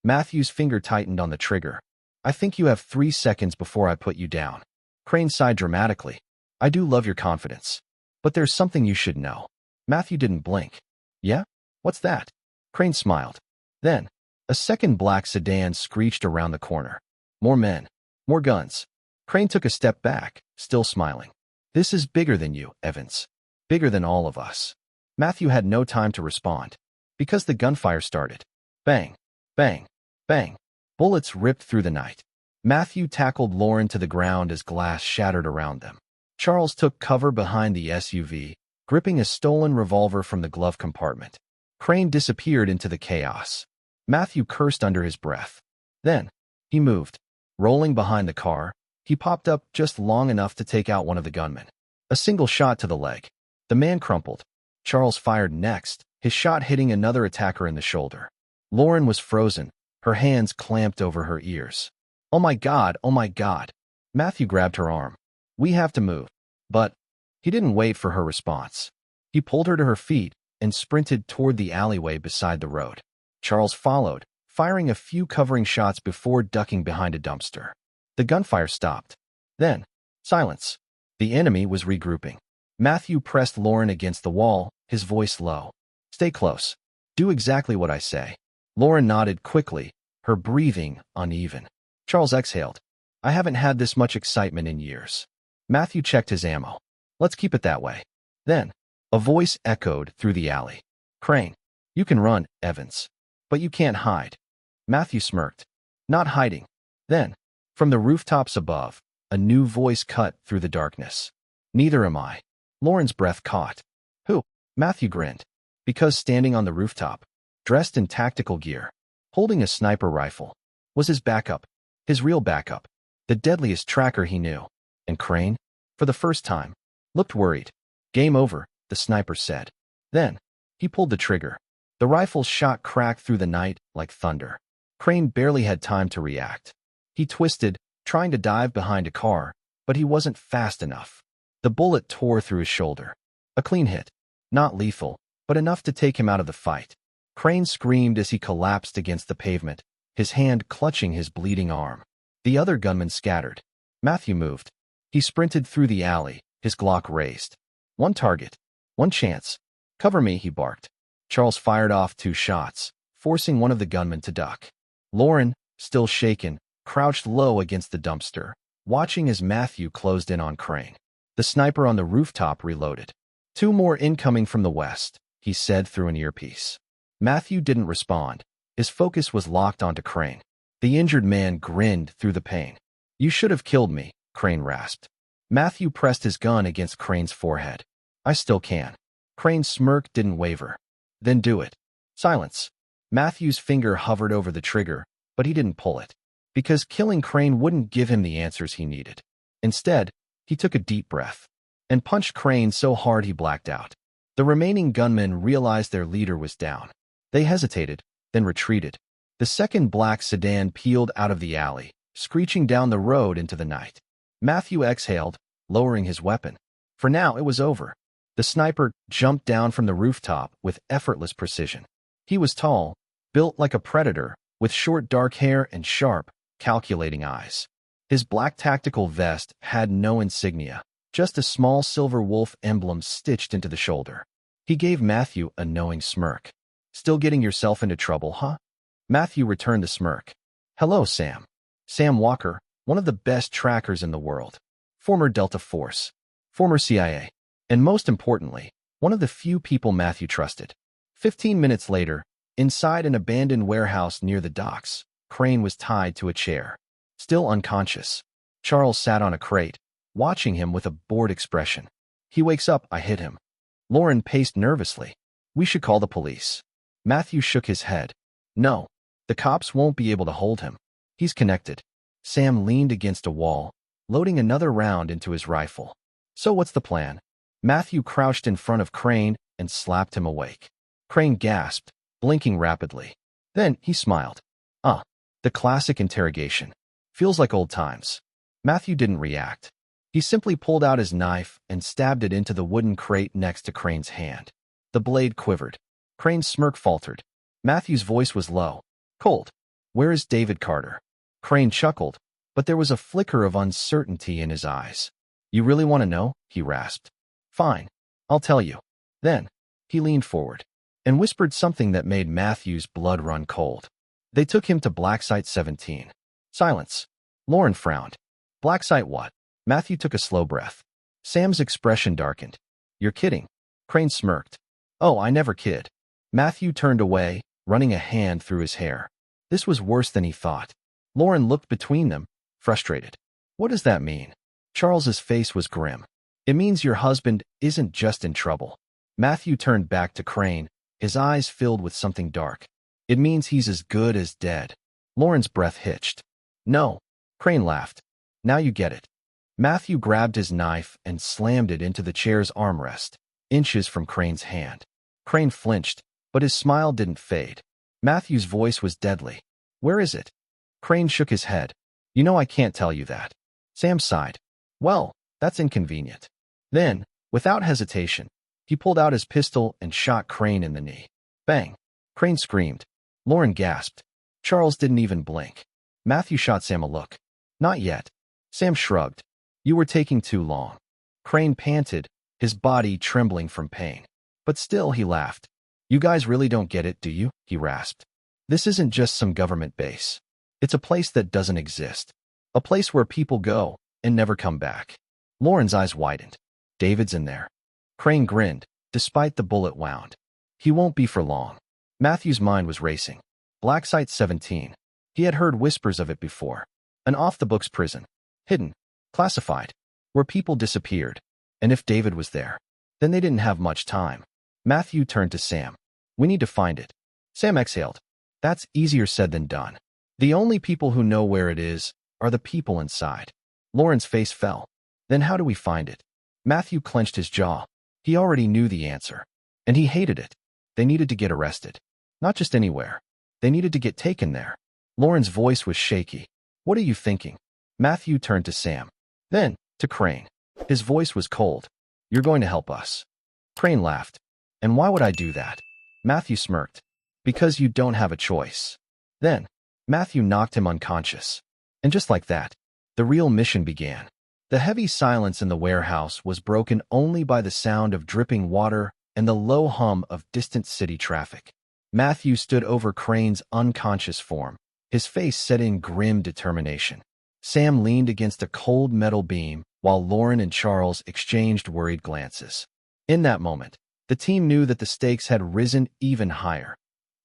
Matthew's finger tightened on the trigger. "I think you have 3 seconds before I put you down." Crane sighed dramatically. "I do love your confidence. But there's something you should know." Matthew didn't blink. "Yeah? What's that?" Crane smiled. Then, a second black sedan screeched around the corner. More men. More guns. Crane took a step back, still smiling. "This is bigger than you, Evans. Bigger than all of us." Matthew had no time to respond, because the gunfire started. Bang, bang, bang. Bullets ripped through the night. Matthew tackled Lauren to the ground as glass shattered around them. Charles took cover behind the SUV, gripping a stolen revolver from the glove compartment. Crane disappeared into the chaos. Matthew cursed under his breath. Then, he moved. Rolling behind the car, he popped up just long enough to take out one of the gunmen. A single shot to the leg. The man crumpled. Charles fired next, his shot hitting another attacker in the shoulder. Lauren was frozen, her hands clamped over her ears. "Oh my God, oh my God." Matthew grabbed her arm. "We have to move." But he didn't wait for her response. He pulled her to her feet and sprinted toward the alleyway beside the road. Charles followed, firing a few covering shots before ducking behind a dumpster. The gunfire stopped. Then, silence. The enemy was regrouping. Matthew pressed Lauren against the wall, his voice low. "Stay close. Do exactly what I say." Lauren nodded quickly, her breathing uneven. Charles exhaled. "I haven't had this much excitement in years." Matthew checked his ammo. "Let's keep it that way." Then, a voice echoed through the alley. "Crane, you can run, Evans. But you can't hide." Matthew smirked. "Not hiding." Then, from the rooftops above, a new voice cut through the darkness. "Neither am I." Lauren's breath caught. "Who?" Matthew grinned. Because standing on the rooftop, dressed in tactical gear, holding a sniper rifle, was his backup. His real backup. The deadliest tracker he knew. And Crane, for the first time, looked worried. "Game over," the sniper said. Then, he pulled the trigger. The rifle's shot cracked through the night like thunder. Crane barely had time to react. He twisted, trying to dive behind a car, but he wasn't fast enough. The bullet tore through his shoulder. A clean hit. Not lethal, but enough to take him out of the fight. Crane screamed as he collapsed against the pavement, his hand clutching his bleeding arm. The other gunmen scattered. Matthew moved. He sprinted through the alley, his Glock raised. One target. One chance. "Cover me," he barked. Charles fired off 2 shots, forcing one of the gunmen to duck. Lauren, still shaken, crouched low against the dumpster, watching as Matthew closed in on Crane. The sniper on the rooftop reloaded. "2 more incoming from the west," he said through an earpiece. Matthew didn't respond. His focus was locked onto Crane. The injured man grinned through the pain. "You should have killed me," Crane rasped. Matthew pressed his gun against Crane's forehead. "I still can." Crane's smirk didn't waver. "Then do it." Silence. Matthew's finger hovered over the trigger, but he didn't pull it. Because killing Crane wouldn't give him the answers he needed. Instead, he took a deep breath and punched Crane so hard he blacked out. The remaining gunmen realized their leader was down. They hesitated, then retreated. The second black sedan peeled out of the alley, screeching down the road into the night. Matthew exhaled, lowering his weapon. For now, it was over. The sniper jumped down from the rooftop with effortless precision. He was tall, built like a predator, with short dark hair and sharp, calculating eyes. His black tactical vest had no insignia, just a small silver wolf emblem stitched into the shoulder. He gave Matthew a knowing smirk. "Still getting yourself into trouble, huh?" Matthew returned the smirk. "Hello, Sam." Sam Walker, one of the best trackers in the world. Former Delta Force. Former CIA. And most importantly, one of the few people Matthew trusted. 15 minutes later, inside an abandoned warehouse near the docks, Crane was tied to a chair. Still unconscious. Charles sat on a crate, watching him with a bored expression. "He wakes up, I hit him." Lauren paced nervously. "We should call the police." Matthew shook his head. "No, the cops won't be able to hold him. He's connected." Sam leaned against a wall, loading another round into his rifle. "So what's the plan?" Matthew crouched in front of Crane and slapped him awake. Crane gasped, blinking rapidly. Then he smiled. The classic interrogation. Feels like old times." Matthew didn't react. He simply pulled out his knife and stabbed it into the wooden crate next to Crane's hand. The blade quivered. Crane's smirk faltered. Matthew's voice was low. "Cold. Where is David Carter?" Crane chuckled, but there was a flicker of uncertainty in his eyes. "You really want to know?" he rasped. "Fine. I'll tell you." Then, he leaned forward and whispered something that made Matthew's blood run cold. "They took him to Black Site 17. Silence. Lauren frowned. "Black Site what?" Matthew took a slow breath. Sam's expression darkened. "You're kidding." Crane smirked. "Oh, I never kid." Matthew turned away, running a hand through his hair. This was worse than he thought. Lauren looked between them, frustrated. "What does that mean?" Charles's face was grim. "It means your husband isn't just in trouble." Matthew turned back to Crane, his eyes filled with something dark. "It means he's as good as dead." Lauren's breath hitched. "No." Crane laughed. "Now you get it." Matthew grabbed his knife and slammed it into the chair's armrest, inches from Crane's hand. Crane flinched, but his smile didn't fade. Matthew's voice was deadly. "Where is it?" Crane shook his head. "You know I can't tell you that." Sam sighed. "Well, that's inconvenient." Then, without hesitation, he pulled out his pistol and shot Crane in the knee. Bang! Crane screamed. Lauren gasped. Charles didn't even blink. Matthew shot Sam a look. "Not yet." Sam shrugged. "You were taking too long." Crane panted, his body trembling from pain. But still he laughed. "You guys really don't get it, do you?" he rasped. "This isn't just some government base. It's a place that doesn't exist. A place where people go and never come back." Lauren's eyes widened. "David's in there." Crane grinned, despite the bullet wound. "He won't be for long." Matthew's mind was racing. Black Site 17. He had heard whispers of it before. An off-the-books prison. Hidden. Classified. Where people disappeared. And if David was there, then they didn't have much time. Matthew turned to Sam. "We need to find it." Sam exhaled. "That's easier said than done. The only people who know where it is are the people inside. Lauren's face fell. Then how do we find it? Matthew clenched his jaw. He already knew the answer. And he hated it. They needed to get arrested. Not just anywhere. They needed to get taken there. Lauren's voice was shaky. What are you thinking? Matthew turned to Sam. Then, to Crane. His voice was cold. You're going to help us. Crane laughed. And why would I do that? Matthew smirked. Because you don't have a choice. Then, Matthew knocked him unconscious. And just like that, the real mission began. The heavy silence in the warehouse was broken only by the sound of dripping water and the low hum of distant city traffic. Matthew stood over Crane's unconscious form, his face set in grim determination. Sam leaned against a cold metal beam while Lauren and Charles exchanged worried glances. In that moment, the team knew that the stakes had risen even higher.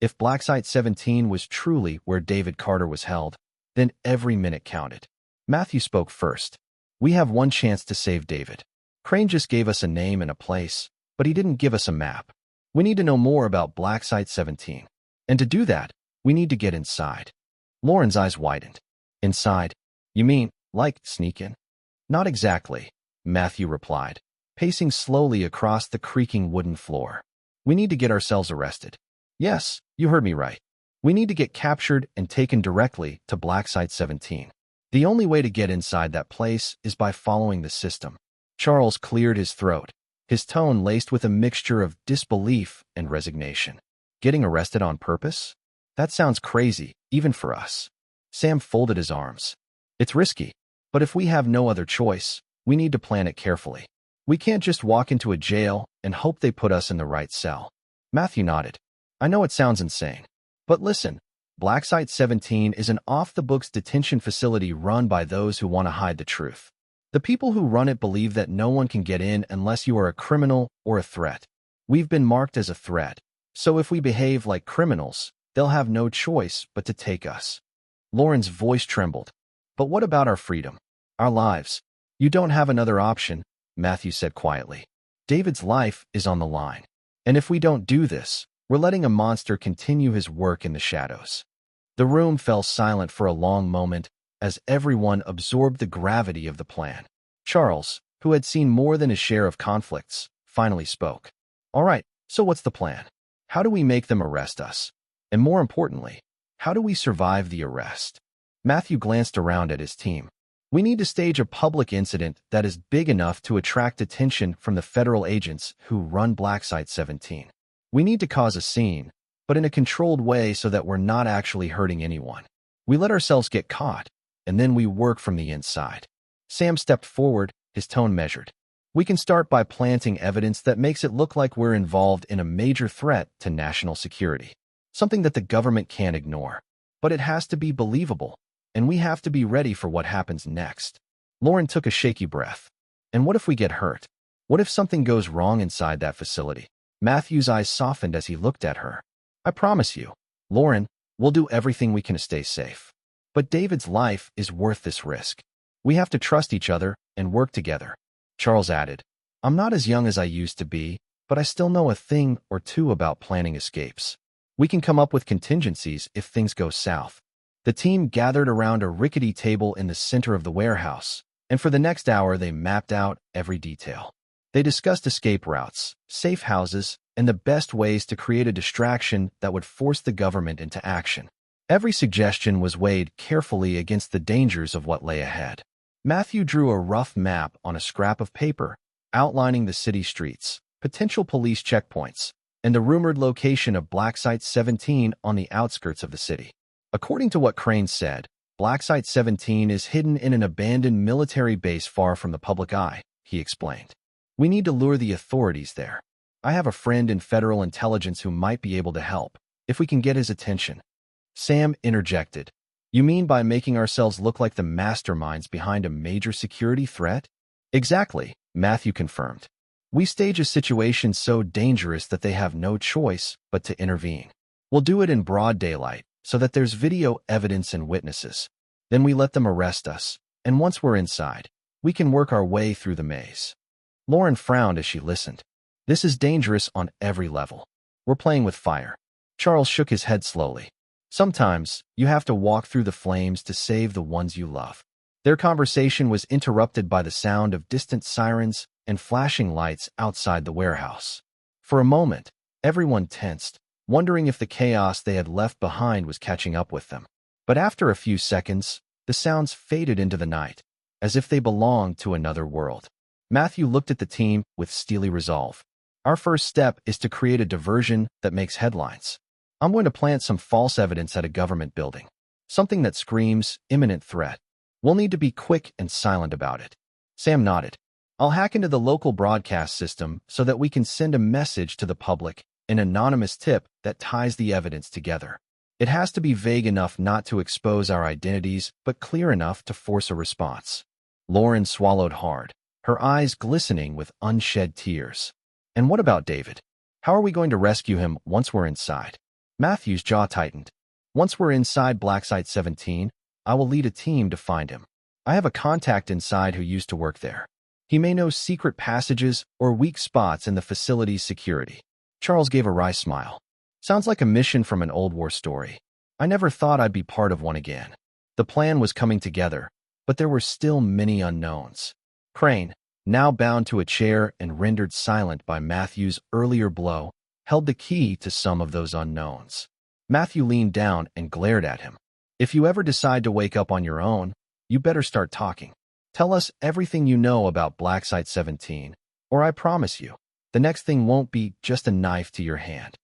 If Black Site 17 was truly where David Carter was held, then every minute counted. Matthew spoke first. We have one chance to save David. Crane just gave us a name and a place, but he didn't give us a map. We need to know more about Black Site 17. And to do that, we need to get inside. Lauren's eyes widened. Inside? You mean, like, sneak in? Not exactly, Matthew replied, pacing slowly across the creaking wooden floor. We need to get ourselves arrested. Yes, you heard me right. We need to get captured and taken directly to Black Site 17. The only way to get inside that place is by following the system. Charles cleared his throat, his tone laced with a mixture of disbelief and resignation. Getting arrested on purpose? That sounds crazy, even for us. Sam folded his arms. It's risky, but if we have no other choice, we need to plan it carefully. We can't just walk into a jail and hope they put us in the right cell. Matthew nodded. I know it sounds insane, but listen, Black Site 17 is an off-the-books detention facility run by those who want to hide the truth. The people who run it believe that no one can get in unless you are a criminal or a threat. We've been marked as a threat, so if we behave like criminals, they'll have no choice but to take us. Lauren's voice trembled. But what about our freedom? Our lives? You don't have another option, Matthew said quietly. David's life is on the line. And if we don't do this, we're letting a monster continue his work in the shadows. The room fell silent for a long moment as everyone absorbed the gravity of the plan. Charles, who had seen more than his share of conflicts, finally spoke. All right, so what's the plan? How do we make them arrest us? And more importantly, how do we survive the arrest? Matthew glanced around at his team. We need to stage a public incident that is big enough to attract attention from the federal agents who run Black Site 17. We need to cause a scene, but in a controlled way so that we're not actually hurting anyone. We let ourselves get caught, and then we work from the inside. Sam stepped forward, his tone measured. We can start by planting evidence that makes it look like we're involved in a major threat to national security. Something that the government can't ignore. But it has to be believable, and we have to be ready for what happens next. Lauren took a shaky breath. And what if we get hurt? What if something goes wrong inside that facility? Matthew's eyes softened as he looked at her. I promise you, Lauren, we'll do everything we can to stay safe. But David's life is worth this risk. We have to trust each other and work together. Charles added, I'm not as young as I used to be, but I still know a thing or two about planning escapes. We can come up with contingencies if things go south. The team gathered around a rickety table in the center of the warehouse, and for the next hour they mapped out every detail. They discussed escape routes, safe houses, and the best ways to create a distraction that would force the government into action. Every suggestion was weighed carefully against the dangers of what lay ahead. Matthew drew a rough map on a scrap of paper, outlining the city streets, potential police checkpoints, and the rumored location of Black Site 17 on the outskirts of the city. According to what Crane said, Black Site 17 is hidden in an abandoned military base far from the public eye, he explained. We need to lure the authorities there. I have a friend in federal intelligence who might be able to help, if we can get his attention. Sam interjected. You mean by making ourselves look like the masterminds behind a major security threat? Exactly, Matthew confirmed. We stage a situation so dangerous that they have no choice but to intervene. We'll do it in broad daylight, so that there's video evidence and witnesses. Then we let them arrest us, and once we're inside, we can work our way through the maze. Lauren frowned as she listened. This is dangerous on every level. We're playing with fire. Charles shook his head slowly. Sometimes, you have to walk through the flames to save the ones you love. Their conversation was interrupted by the sound of distant sirens and flashing lights outside the warehouse. For a moment, everyone tensed, wondering if the chaos they had left behind was catching up with them. But after a few seconds, the sounds faded into the night, as if they belonged to another world. Matthew looked at the team with steely resolve. Our first step is to create a diversion that makes headlines. I'm going to plant some false evidence at a government building. Something that screams imminent threat. We'll need to be quick and silent about it. Sam nodded. I'll hack into the local broadcast system so that we can send a message to the public, an anonymous tip that ties the evidence together. It has to be vague enough not to expose our identities, but clear enough to force a response. Lauren swallowed hard, her eyes glistening with unshed tears. And what about David? How are we going to rescue him once we're inside? Matthew's jaw tightened. Once we're inside Black Site 17, I will lead a team to find him. I have a contact inside who used to work there. He may know secret passages or weak spots in the facility's security. Charles gave a wry smile. Sounds like a mission from an old war story. I never thought I'd be part of one again. The plan was coming together, but there were still many unknowns. Crane, now bound to a chair and rendered silent by Matthew's earlier blow, held the key to some of those unknowns. Matthew leaned down and glared at him. If you ever decide to wake up on your own, you better start talking. Tell us everything you know about Black Site 17, or I promise you, the next thing won't be just a knife to your hand.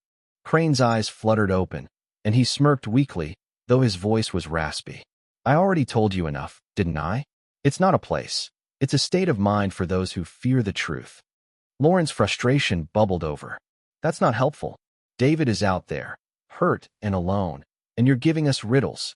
Crane's eyes fluttered open, and he smirked weakly, though his voice was raspy. I already told you enough, didn't I? It's not a place. It's a state of mind for those who fear the truth. Lauren's frustration bubbled over. That's not helpful. David is out there, hurt and alone, and you're giving us riddles.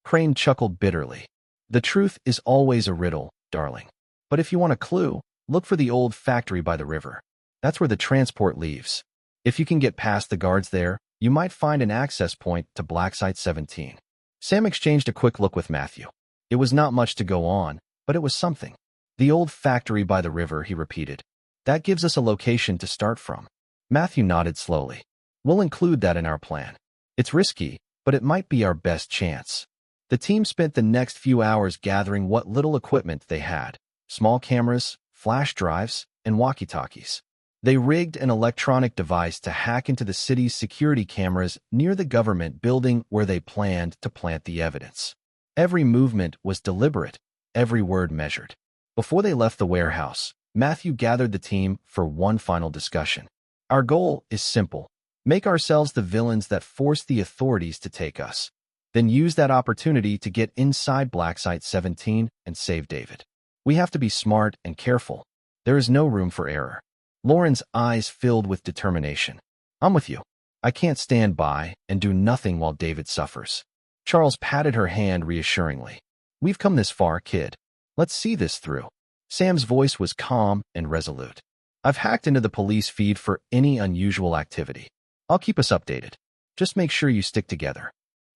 Crane chuckled bitterly. The truth is always a riddle, darling. But if you want a clue, look for the old factory by the river. That's where the transport leaves. If you can get past the guards there, you might find an access point to Black Site 17. Sam exchanged a quick look with Matthew. It was not much to go on, but it was something. The old factory by the river, he repeated. That gives us a location to start from. Matthew nodded slowly. We'll include that in our plan. It's risky, but it might be our best chance. The team spent the next few hours gathering what little equipment they had. Small cameras, flash drives, and walkie-talkies. They rigged an electronic device to hack into the city's security cameras near the government building where they planned to plant the evidence. Every movement was deliberate, every word measured. Before they left the warehouse, Matthew gathered the team for one final discussion. Our goal is simple. Make ourselves the villains that force the authorities to take us. Then use that opportunity to get inside Black Site 17 and save David. We have to be smart and careful. There is no room for error. Lauren's eyes filled with determination. I'm with you. I can't stand by and do nothing while David suffers. Charles patted her hand reassuringly. We've come this far, kid. Let's see this through. Sam's voice was calm and resolute. I've hacked into the police feed for any unusual activity. I'll keep us updated. Just make sure you stick together.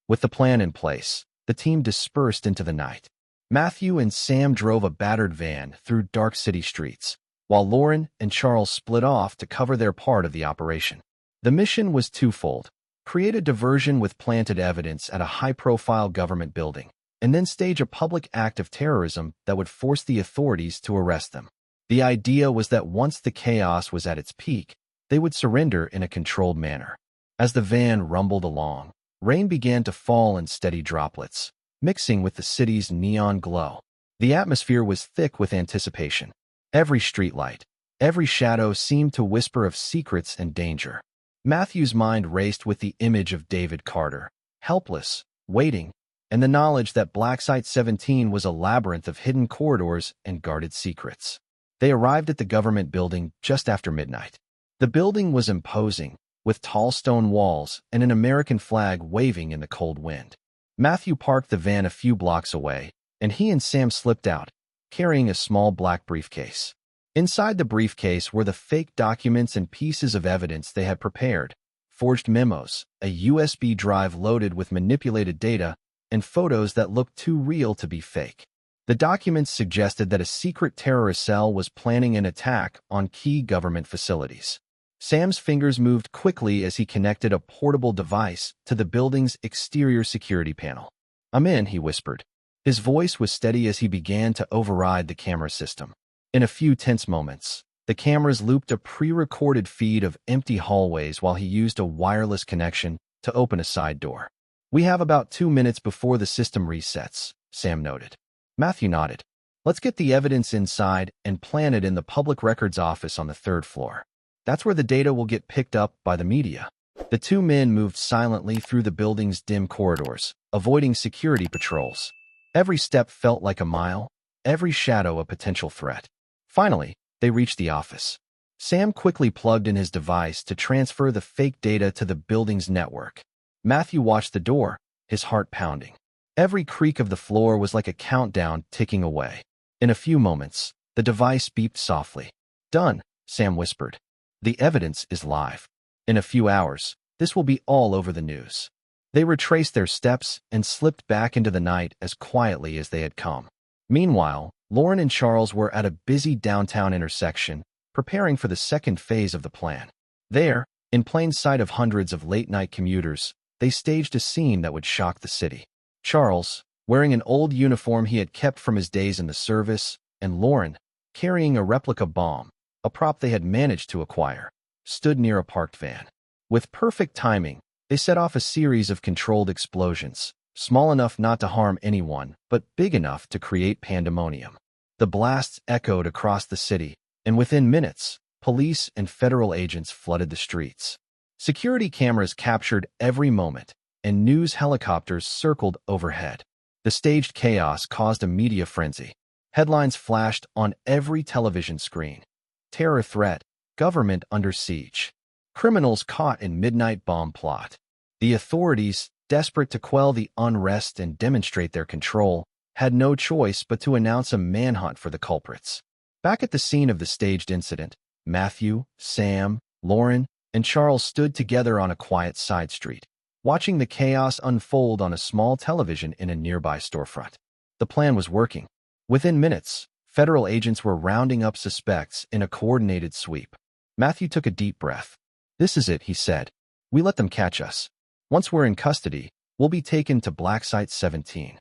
With the plan in place, the team dispersed into the night. Matthew and Sam drove a battered van through dark city streets, while Lauren and Charles split off to cover their part of the operation. The mission was twofold: create a diversion with planted evidence at a high-profile government building, and then stage a public act of terrorism that would force the authorities to arrest them. The idea was that once the chaos was at its peak, they would surrender in a controlled manner. As the van rumbled along, rain began to fall in steady droplets, mixing with the city's neon glow. The atmosphere was thick with anticipation. Every streetlight, every shadow seemed to whisper of secrets and danger. Matthew's mind raced with the image of David Carter, helpless, waiting, and the knowledge that Black Site 17 was a labyrinth of hidden corridors and guarded secrets. They arrived at the government building just after midnight. The building was imposing, with tall stone walls and an American flag waving in the cold wind. Matthew parked the van a few blocks away, and he and Sam slipped out, carrying a small black briefcase. Inside the briefcase were the fake documents and pieces of evidence they had prepared: forged memos, a USB drive loaded with manipulated data, and photos that looked too real to be fake. The documents suggested that a secret terrorist cell was planning an attack on key government facilities. Sam's fingers moved quickly as he connected a portable device to the building's exterior security panel. "I'm in," he whispered. His voice was steady as he began to override the camera system. In a few tense moments, the cameras looped a pre-recorded feed of empty hallways while he used a wireless connection to open a side door. "We have about 2 minutes before the system resets," Sam noted. Matthew nodded. "Let's get the evidence inside and plant it in the public records office on the 3rd floor. That's where the data will get picked up by the media." The two men moved silently through the building's dim corridors, avoiding security patrols. Every step felt like a mile, every shadow a potential threat. Finally, they reached the office. Sam quickly plugged in his device to transfer the fake data to the building's network. Matthew watched the door, his heart pounding. Every creak of the floor was like a countdown ticking away. In a few moments, the device beeped softly. "Done," Sam whispered. "The evidence is live. In a few hours, this will be all over the news." They retraced their steps and slipped back into the night as quietly as they had come. Meanwhile, Lauren and Charles were at a busy downtown intersection, preparing for the second phase of the plan. There, in plain sight of hundreds of late-night commuters, they staged a scene that would shock the city. Charles, wearing an old uniform he had kept from his days in the service, and Lauren, carrying a replica bomb, a prop they had managed to acquire, stood near a parked van. With perfect timing, they set off a series of controlled explosions, small enough not to harm anyone, but big enough to create pandemonium. The blasts echoed across the city, and within minutes, police and federal agents flooded the streets. Security cameras captured every moment, and news helicopters circled overhead. The staged chaos caused a media frenzy. Headlines flashed on every television screen. "Terror threat, government under siege. Criminals caught in midnight bomb plot." The authorities, desperate to quell the unrest and demonstrate their control, had no choice but to announce a manhunt for the culprits. Back at the scene of the staged incident, Matthew, Sam, Lauren, and Charles stood together on a quiet side street, watching the chaos unfold on a small television in a nearby storefront. The plan was working. Within minutes, federal agents were rounding up suspects in a coordinated sweep. Matthew took a deep breath. "This is it," he said. "We let them catch us. Once we're in custody, we'll be taken to Black Site 17.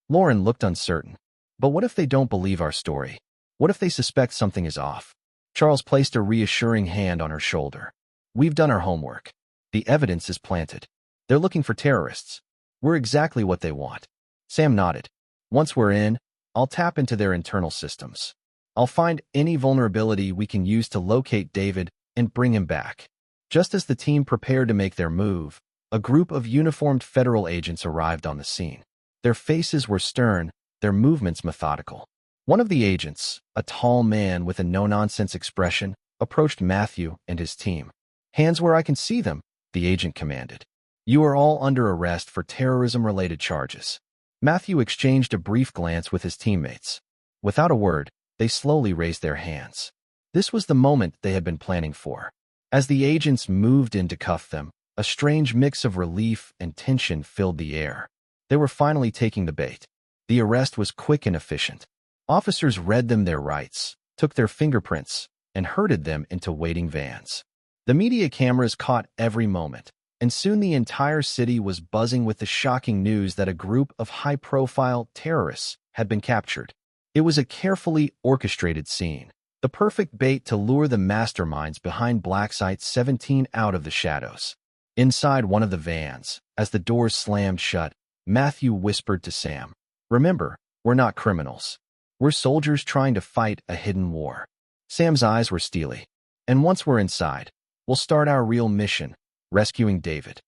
Lauren looked uncertain. "But what if they don't believe our story? What if they suspect something is off?" Charles placed a reassuring hand on her shoulder. "We've done our homework. The evidence is planted. They're looking for terrorists. We're exactly what they want." Sam nodded. "Once we're in, I'll tap into their internal systems. I'll find any vulnerability we can use to locate David and bring him back." Just as the team prepared to make their move, a group of uniformed federal agents arrived on the scene. Their faces were stern, their movements methodical. One of the agents, a tall man with a no-nonsense expression, approached Matthew and his team. "Hands where I can see them," the agent commanded. "You are all under arrest for terrorism-related charges." Matthew exchanged a brief glance with his teammates. Without a word, they slowly raised their hands. This was the moment they had been planning for. As the agents moved in to cuff them, a strange mix of relief and tension filled the air. They were finally taking the bait. The arrest was quick and efficient. Officers read them their rights, took their fingerprints, and herded them into waiting vans. The media cameras caught every moment, and soon the entire city was buzzing with the shocking news that a group of high-profile terrorists had been captured. It was a carefully orchestrated scene, the perfect bait to lure the masterminds behind Black Site 17 out of the shadows. Inside one of the vans, as the doors slammed shut, Matthew whispered to Sam, "Remember, we're not criminals. We're soldiers trying to fight a hidden war." Sam's eyes were steely. "And once we're inside, we'll start our real mission, rescuing David."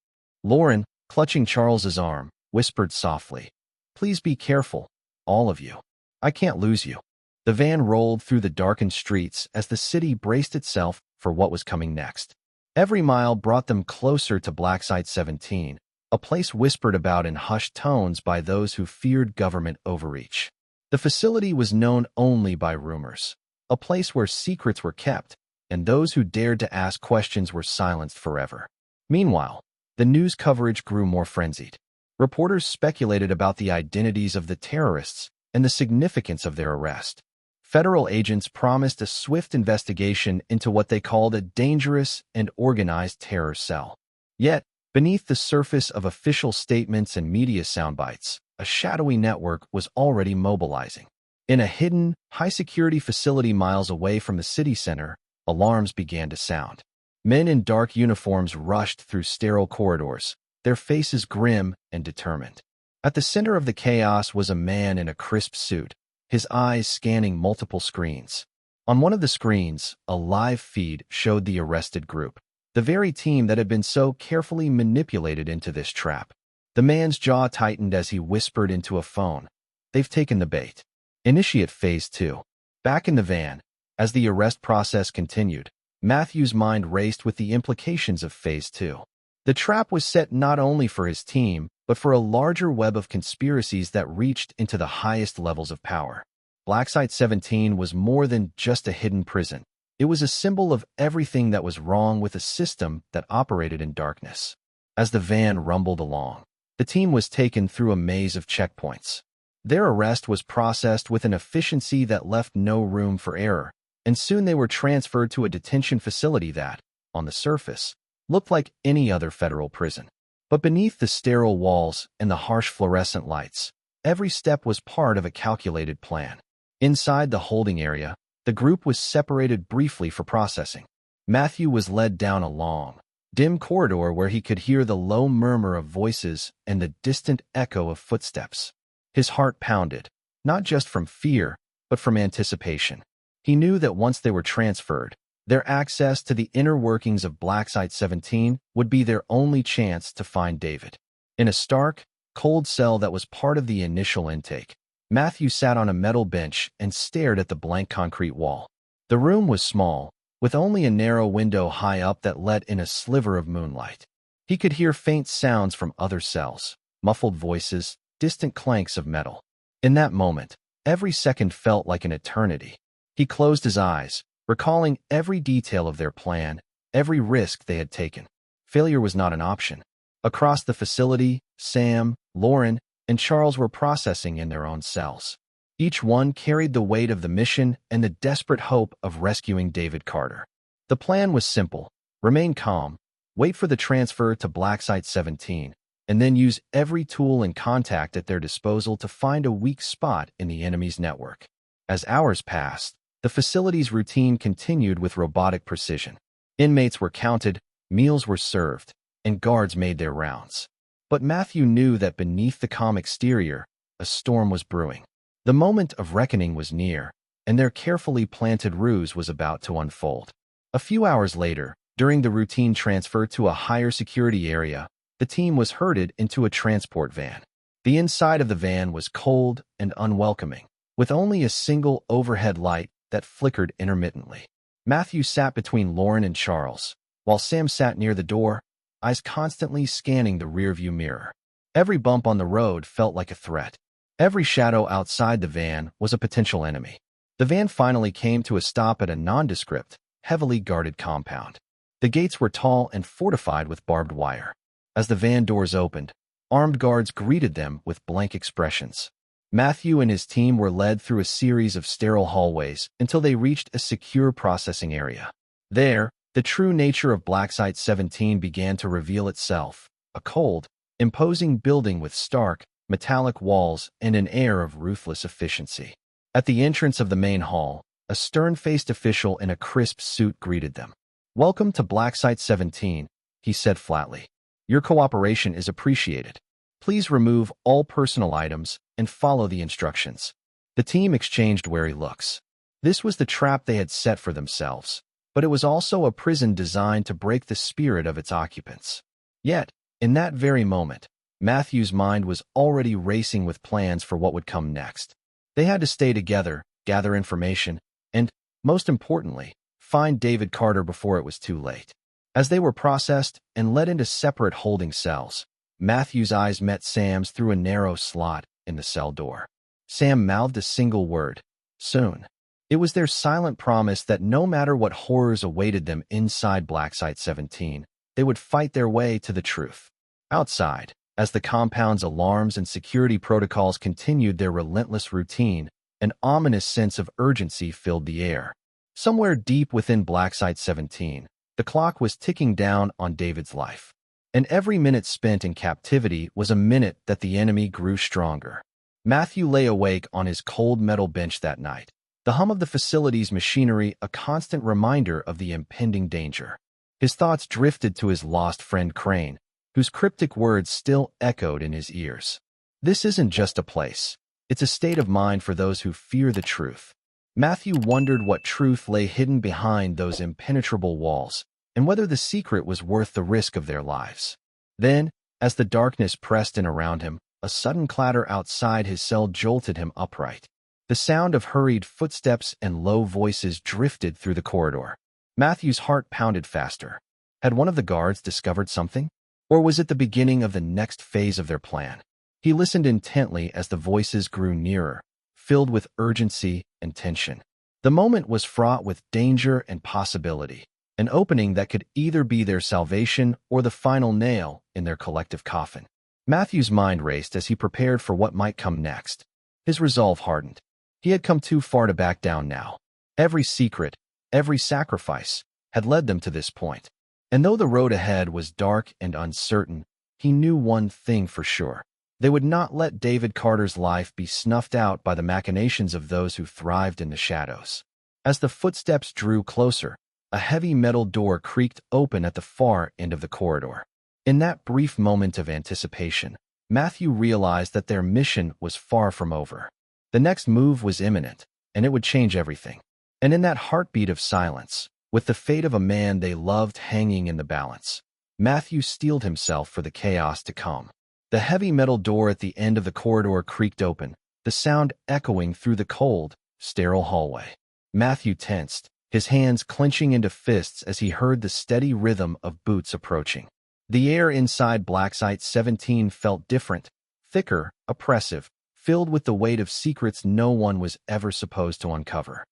Lauren, clutching Charles's arm, whispered softly, "Please be careful, all of you. I can't lose you." The van rolled through the darkened streets as the city braced itself for what was coming next. Every mile brought them closer to Black Site 17, a place whispered about in hushed tones by those who feared government overreach. The facility was known only by rumors, a place where secrets were kept, and those who dared to ask questions were silenced forever. Meanwhile, the news coverage grew more frenzied. Reporters speculated about the identities of the terrorists and the significance of their arrest. Federal agents promised a swift investigation into what they called a dangerous and organized terror cell. Yet, beneath the surface of official statements and media soundbites, a shadowy network was already mobilizing. In a hidden, high-security facility miles away from the city center, alarms began to sound. Men in dark uniforms rushed through sterile corridors, their faces grim and determined. At the center of the chaos was a man in a crisp suit, his eyes scanning multiple screens. On one of the screens, a live feed showed the arrested group, the very team that had been so carefully manipulated into this trap. The man's jaw tightened as he whispered into a phone. "They've taken the bait. Initiate Phase 2. Back in the van, as the arrest process continued, Matthew's mind raced with the implications of Phase 2. The trap was set not only for his team, but for a larger web of conspiracies that reached into the highest levels of power. Black Site 17 was more than just a hidden prison. It was a symbol of everything that was wrong with a system that operated in darkness. As the van rumbled along, the team was taken through a maze of checkpoints. Their arrest was processed with an efficiency that left no room for error, and soon they were transferred to a detention facility that, on the surface, looked like any other federal prison. But beneath the sterile walls and the harsh fluorescent lights, every step was part of a calculated plan. Inside the holding area, the group was separated briefly for processing. Matthew was led down a long, dim corridor where he could hear the low murmur of voices and the distant echo of footsteps. His heart pounded, not just from fear, but from anticipation. He knew that once they were transferred, their access to the inner workings of Black Site 17 would be their only chance to find David. In a stark, cold cell that was part of the initial intake, Matthew sat on a metal bench and stared at the blank concrete wall. The room was small, with only a narrow window high up that let in a sliver of moonlight. He could hear faint sounds from other cells, muffled voices, distant clanks of metal. In that moment, every second felt like an eternity. He closed his eyes, recalling every detail of their plan, every risk they had taken. Failure was not an option. Across the facility, Sam, Lauren, and Charles were processing in their own cells. Each one carried the weight of the mission and the desperate hope of rescuing David Carter. The plan was simple: remain calm, wait for the transfer to Black Site 17, and then use every tool and contact at their disposal to find a weak spot in the enemy's network. As hours passed, the facility's routine continued with robotic precision. Inmates were counted, meals were served, and guards made their rounds. But Matthew knew that beneath the calm exterior, a storm was brewing. The moment of reckoning was near, and their carefully planted ruse was about to unfold. A few hours later, during the routine transfer to a higher security area, the team was herded into a transport van. The inside of the van was cold and unwelcoming, with only a single overhead light that flickered intermittently. Matthew sat between Lauren and Charles, while Sam sat near the door, eyes constantly scanning the rearview mirror. Every bump on the road felt like a threat. Every shadow outside the van was a potential enemy. The van finally came to a stop at a nondescript, heavily guarded compound. The gates were tall and fortified with barbed wire. As the van doors opened, armed guards greeted them with blank expressions. Matthew and his team were led through a series of sterile hallways until they reached a secure processing area. There, the true nature of Black Site 17 began to reveal itself: a cold, imposing building with stark, metallic walls and an air of ruthless efficiency. At the entrance of the main hall, a stern-faced official in a crisp suit greeted them. "Welcome to Black Site 17, he said flatly. "Your cooperation is appreciated. Please remove all personal items and follow the instructions." The team exchanged wary looks. This was the trap they had set for themselves, but it was also a prison designed to break the spirit of its occupants. Yet, in that very moment, Matthew's mind was already racing with plans for what would come next. They had to stay together, gather information, and, most importantly, find David Carter before it was too late. As they were processed and led into separate holding cells, Matthew's eyes met Sam's through a narrow slot in the cell door. Sam mouthed a single word: soon. It was their silent promise that no matter what horrors awaited them inside Black Site 17, they would fight their way to the truth. Outside, as the compound's alarms and security protocols continued their relentless routine, An ominous sense of urgency filled the air. Somewhere deep within Black Site 17, the clock was ticking down on David's life. And every minute spent in captivity was a minute that the enemy grew stronger. Matthew lay awake on his cold metal bench that night, the hum of the facility's machinery a constant reminder of the impending danger. His thoughts drifted to his lost friend Crane, whose cryptic words still echoed in his ears. This isn't just a place. It's a state of mind for those who fear the truth. Matthew wondered what truth lay hidden behind those impenetrable walls, and whether the secret was worth the risk of their lives. Then, as the darkness pressed in around him, a sudden clatter outside his cell jolted him upright. The sound of hurried footsteps and low voices drifted through the corridor. Matthew's heart pounded faster. Had one of the guards discovered something? Or was it the beginning of the next phase of their plan? He listened intently as the voices grew nearer, filled with urgency and tension. The moment was fraught with danger and possibility, an opening that could either be their salvation or the final nail in their collective coffin. Matthew's mind raced as he prepared for what might come next. His resolve hardened. He had come too far to back down now. Every secret, every sacrifice, had led them to this point. And though the road ahead was dark and uncertain, he knew one thing for sure. They would not let David Carter's life be snuffed out by the machinations of those who thrived in the shadows. As the footsteps drew closer, a heavy metal door creaked open at the far end of the corridor. In that brief moment of anticipation, Matthew realized that their mission was far from over. The next move was imminent, and it would change everything. And in that heartbeat of silence, with the fate of a man they loved hanging in the balance, Matthew steeled himself for the chaos to come. The heavy metal door at the end of the corridor creaked open, the sound echoing through the cold, sterile hallway. Matthew tensed, his hands clenching into fists as he heard the steady rhythm of boots approaching. The air inside Black Site 17 felt different, thicker, oppressive, filled with the weight of secrets no one was ever supposed to uncover.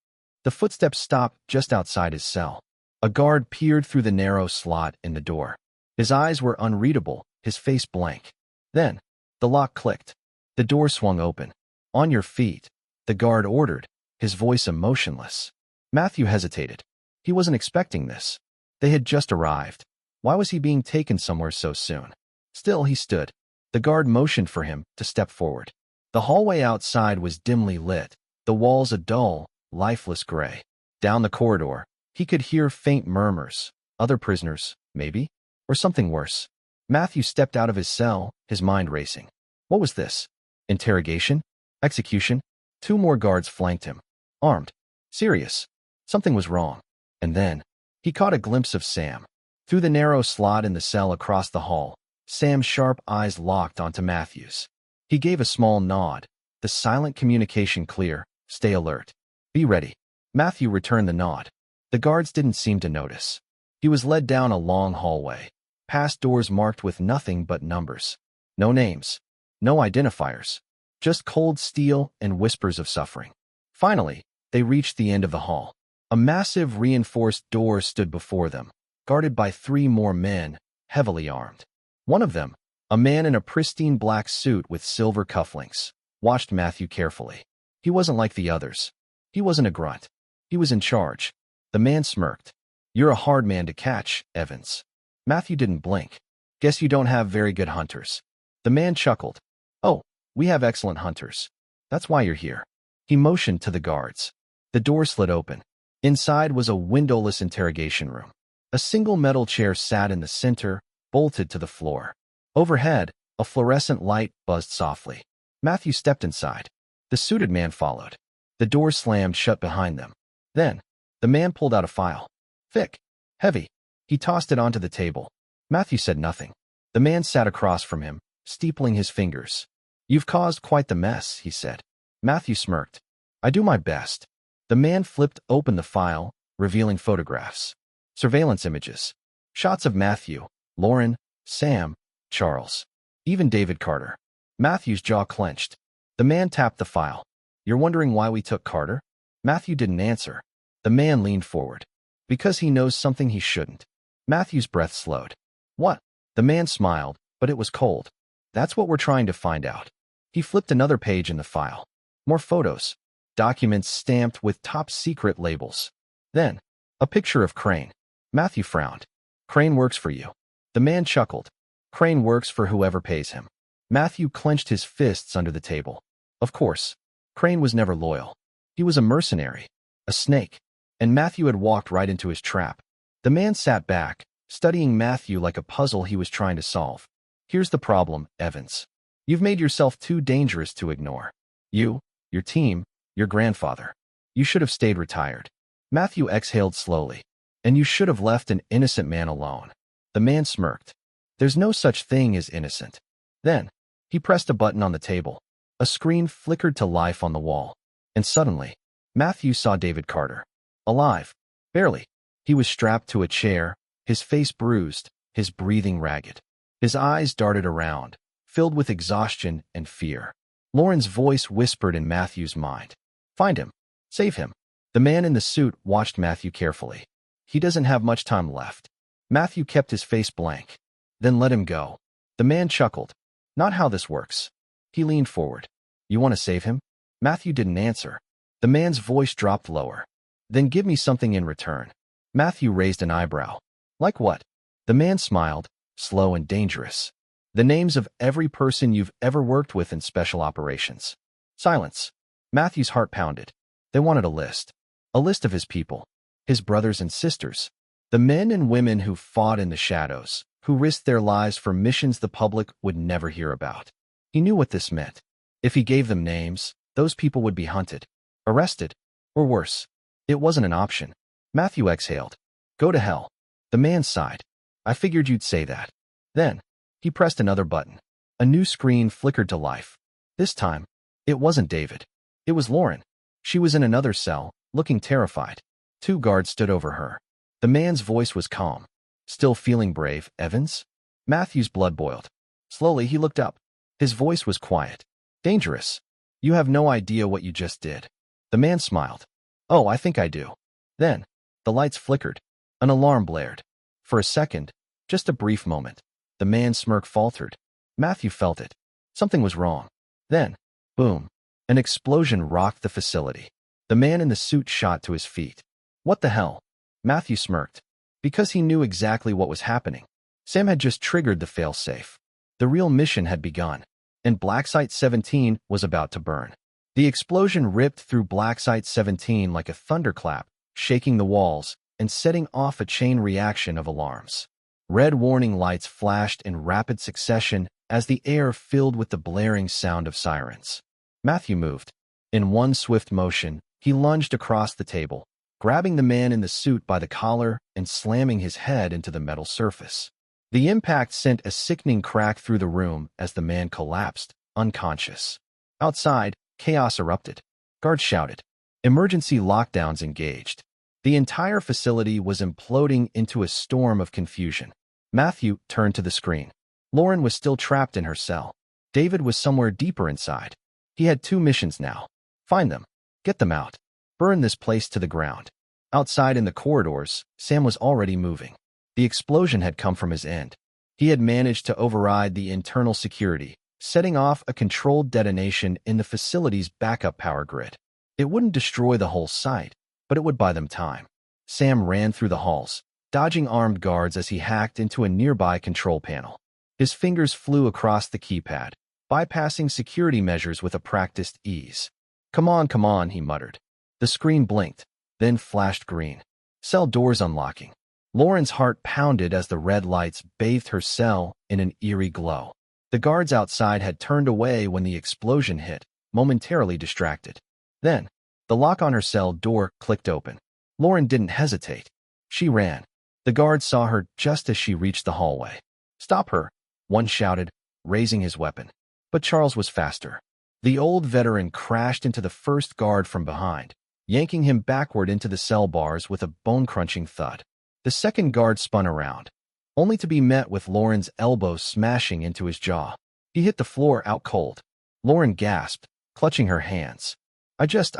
The footsteps stopped just outside his cell. A guard peered through the narrow slot in the door. His eyes were unreadable, his face blank. Then, the lock clicked. The door swung open. "On your feet," the guard ordered, his voice emotionless. Matthew hesitated. He wasn't expecting this. They had just arrived. Why was he being taken somewhere so soon? Still, he stood. The guard motioned for him to step forward. The hallway outside was dimly lit, the walls a dull, lifeless gray. Down the corridor, he could hear faint murmurs. Other prisoners, maybe? Or something worse. Matthew stepped out of his cell, his mind racing. What was this? Interrogation? Execution? 2 more guards flanked him. Armed. Serious. Something was wrong. And then, he caught a glimpse of Sam. Through the narrow slot in the cell across the hall, Sam's sharp eyes locked onto Matthew's. He gave a small nod, the silent communication clear. Stay alert. Be ready. Matthew returned the nod. The guards didn't seem to notice. He was led down a long hallway, past doors marked with nothing but numbers. No names. No identifiers. Just cold steel and whispers of suffering. Finally, they reached the end of the hall. A massive reinforced door stood before them, guarded by 3 more men, heavily armed. One of them, a man in a pristine black suit with silver cufflinks, watched Matthew carefully. He wasn't like the others. He wasn't a grunt. He was in charge. The man smirked. "You're a hard man to catch, Evans." Matthew didn't blink. "Guess you don't have very good hunters." The man chuckled. "Oh, we have excellent hunters. That's why you're here." He motioned to the guards. The door slid open. Inside was a windowless interrogation room. A single metal chair sat in the center, bolted to the floor. Overhead, a fluorescent light buzzed softly. Matthew stepped inside. The suited man followed. The door slammed shut behind them. Then, the man pulled out a file. Thick, heavy. He tossed it onto the table. Matthew said nothing. The man sat across from him, steepling his fingers. "You've caused quite the mess," he said. Matthew smirked. "I do my best." The man flipped open the file, revealing photographs. Surveillance images. Shots of Matthew, Lauren, Sam, Charles, even David Carter. Matthew's jaw clenched. The man tapped the file. "You're wondering why we took Carter?" Matthew didn't answer. The man leaned forward. "Because he knows something he shouldn't." Matthew's breath slowed. "What?" The man smiled, but it was cold. "That's what we're trying to find out." He flipped another page in the file. More photos. documents stamped with top-secret labels. Then, a picture of Crane. Matthew frowned. Crane works for you. The man chuckled. Crane works for whoever pays him. Matthew clenched his fists under the table. Of course, Crane was never loyal. He was a mercenary, a snake, and Matthew had walked right into his trap. The man sat back, studying Matthew like a puzzle he was trying to solve. Here's the problem, Evans. You've made yourself too dangerous to ignore. You, your team, your grandfather. You should have stayed retired. Matthew exhaled slowly. And you should have left an innocent man alone. The man smirked. There's no such thing as innocent. Then, he pressed a button on the table. A screen flickered to life on the wall. And suddenly, Matthew saw David Carter. Alive. Barely. He was strapped to a chair, his face bruised, his breathing ragged. His eyes darted around, filled with exhaustion and fear. Lauren's voice whispered in Matthew's mind. Find him. Save him. The man in the suit watched Matthew carefully. He doesn't have much time left. Matthew kept his face blank. Then let him go. The man chuckled. Not how this works. He leaned forward. You want to save him? Matthew didn't answer. The man's voice dropped lower. Then give me something in return. Matthew raised an eyebrow. Like what? The man smiled, slow and dangerous. The names of every person you've ever worked with in special operations. Silence. Matthew's heart pounded. They wanted a list. A list of his people. His brothers and sisters. The men and women who fought in the shadows, who risked their lives for missions the public would never hear about. He knew what this meant. If he gave them names, those people would be hunted, arrested, or worse. It wasn't an option. Matthew exhaled. Go to hell. The man sighed. I figured you'd say that. Then, he pressed another button. A new screen flickered to life. This time, it wasn't David. It was Lauren. She was in another cell, looking terrified. 2 guards stood over her. The man's voice was calm. Still feeling brave, Evans? Matthew's blood boiled. Slowly, he looked up. His voice was quiet. Dangerous. You have no idea what you just did. The man smiled. Oh, I think I do. Then, the lights flickered. An alarm blared. For a second, just a brief moment, the man's smirk faltered. Matthew felt it. Something was wrong. Then, boom, an explosion rocked the facility. The man in the suit shot to his feet. What the hell? Matthew smirked. Because he knew exactly what was happening. Sam had just triggered the failsafe. The real mission had begun, and Black Site 17 was about to burn. The explosion ripped through Black Site 17 like a thunderclap, shaking the walls and setting off a chain reaction of alarms. Red warning lights flashed in rapid succession as the air filled with the blaring sound of sirens. Matthew moved. In one swift motion, he lunged across the table, grabbing the man in the suit by the collar and slamming his head into the metal surface. The impact sent a sickening crack through the room as the man collapsed, unconscious. Outside, chaos erupted. Guards shouted. Emergency lockdowns engaged. The entire facility was imploding into a storm of confusion. Matthew turned to the screen. Lauren was still trapped in her cell. David was somewhere deeper inside. He had 2 missions now. Find them. Get them out. Burn this place to the ground. Outside in the corridors, Sam was already moving. The explosion had come from his end. He had managed to override the internal security, setting off a controlled detonation in the facility's backup power grid. It wouldn't destroy the whole site, but it would buy them time. Sam ran through the halls, dodging armed guards as he hacked into a nearby control panel. His fingers flew across the keypad, bypassing security measures with a practiced ease. Come on, he muttered. The screen blinked, then flashed green. Cell doors unlocking. Lauren's heart pounded as the red lights bathed her cell in an eerie glow. The guards outside had turned away when the explosion hit, momentarily distracted. Then, the lock on her cell door clicked open. Lauren didn't hesitate. She ran. The guard saw her just as she reached the hallway. Stop her, one shouted, raising his weapon. But Charles was faster. The old veteran crashed into the first guard from behind, yanking him backward into the cell bars with a bone-crunching thud. The second guard spun around, only to be met with Lauren's elbow smashing into his jaw. He hit the floor out cold. Lauren gasped, clutching her hands. I just...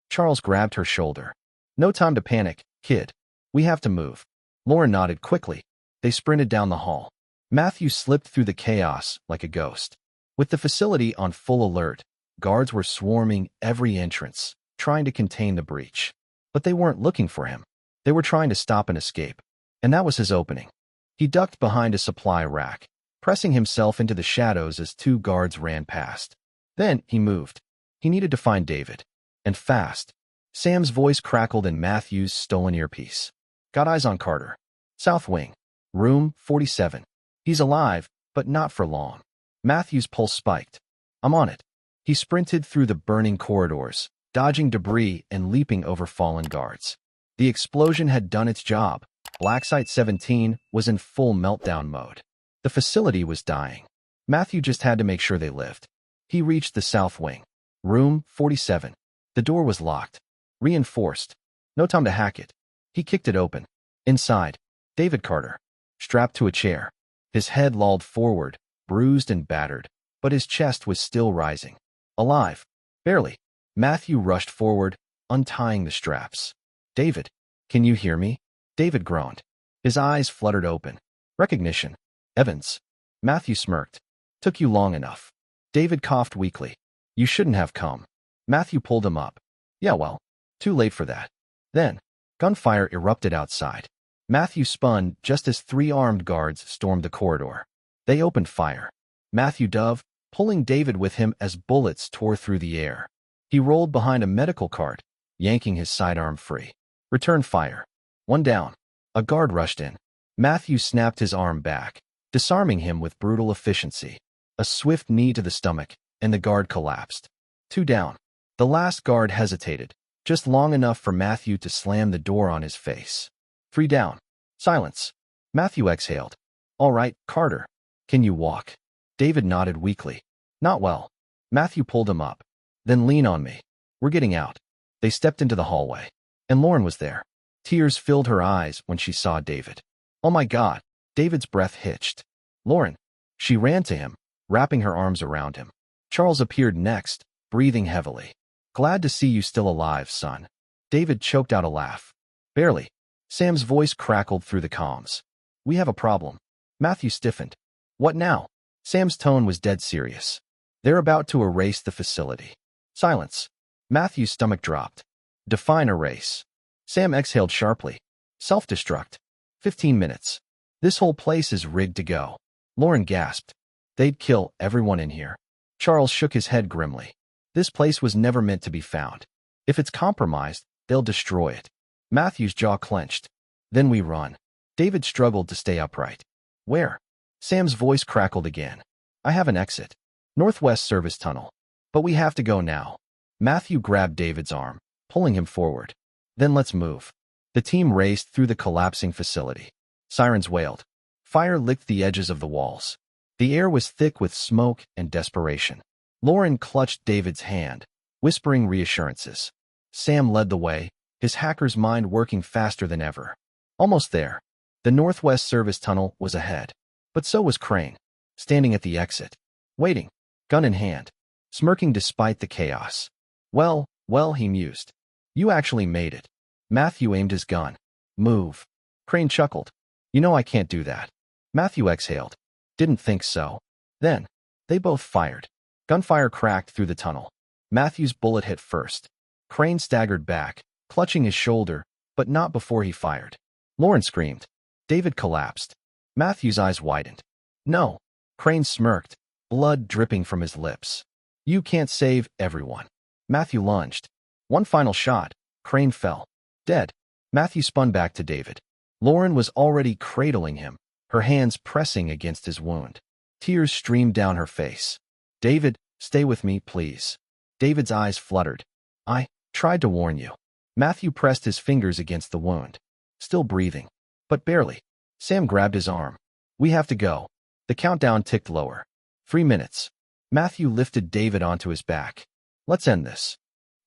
Charles grabbed her shoulder. No time to panic, kid. We have to move. Lauren nodded quickly. They sprinted down the hall. Matthew slipped through the chaos like a ghost. With the facility on full alert, Guards were swarming every entrance, trying to contain the breach. But they weren't looking for him. They were trying to stop an escape. And that was his opening. He ducked behind a supply rack, pressing himself into the shadows as two guards ran past. Then he moved. He needed to find David. And fast. Sam's voice crackled in Matthew's stolen earpiece. Got eyes on Carter. South Wing. Room 47. He's alive, but not for long. Matthew's pulse spiked. I'm on it. He sprinted through the burning corridors, dodging debris and leaping over fallen guards. The explosion had done its job. Black Site 17 was in full meltdown mode. The facility was dying. Matthew just had to make sure they lived. He reached the South Wing. Room 47. The door was locked. Reinforced. No time to hack it. He kicked it open. Inside, David Carter, strapped to a chair. His head lolled forward, bruised and battered, but his chest was still rising. Alive. Barely. Matthew rushed forward, untying the straps. David, can you hear me? David groaned. His eyes fluttered open. Recognition. Evans. Matthew smirked. Took you long enough. David coughed weakly. You shouldn't have come. Matthew pulled him up. Yeah, well, too late for that. Then, gunfire erupted outside. Matthew spun just as three armed guards stormed the corridor. They opened fire. Matthew dove, pulling David with him as bullets tore through the air. He rolled behind a medical cart, yanking his sidearm free. Return fire. One down. A guard rushed in. Matthew snapped his arm back, disarming him with brutal efficiency. A swift knee to the stomach, and the guard collapsed. Two down. The last guard hesitated, just long enough for Matthew to slam the door on his face. Three down. Silence. Matthew exhaled. All right, Carter. Can you walk? David nodded weakly. Not well. Matthew pulled him up. Then lean on me. We're getting out. They stepped into the hallway. And Lauren was there. Tears filled her eyes when she saw David. Oh my God. David's breath hitched. Lauren. She ran to him, wrapping her arms around him. Charles appeared next, breathing heavily. Glad to see you still alive, son. David choked out a laugh. Barely. Sam's voice crackled through the comms. We have a problem. Matthew stiffened. What now? Sam's tone was dead serious. They're about to erase the facility. Silence. Matthew's stomach dropped. Define erase. Sam exhaled sharply. Self-destruct. 15 minutes. This whole place is rigged to go. Lauren gasped. They'd kill everyone in here. Charles shook his head grimly. This place was never meant to be found. If it's compromised, they'll destroy it. Matthew's jaw clenched. Then we run. David struggled to stay upright. Where? Sam's voice crackled again. I have an exit. Northwest Service Tunnel. But we have to go now. Matthew grabbed David's arm, pulling him forward. Then let's move. The team raced through the collapsing facility. Sirens wailed. Fire licked the edges of the walls. The air was thick with smoke and desperation. Lauren clutched David's hand, whispering reassurances. Sam led the way, his hacker's mind working faster than ever. Almost there. The Northwest Service Tunnel was ahead. But so was Crane, standing at the exit, waiting, gun in hand, smirking despite the chaos. Well, he mused. You actually made it. Matthew aimed his gun. Move. Crane chuckled. You know I can't do that. Matthew exhaled. Didn't think so. Then, they both fired. Gunfire cracked through the tunnel. Matthew's bullet hit first. Crane staggered back, clutching his shoulder, but not before he fired. Lauren screamed. David collapsed. Matthew's eyes widened. No. Crane smirked, blood dripping from his lips. You can't save everyone. Matthew lunged. One final shot. Crane fell. Dead. Matthew spun back to David. Lauren was already cradling him, her hands pressing against his wound. Tears streamed down her face. David, stay with me, please. David's eyes fluttered. I tried to warn you. Matthew pressed his fingers against the wound. Still breathing. But barely. Sam grabbed his arm. We have to go. The countdown ticked lower. 3 minutes. Matthew lifted David onto his back. Let's end this.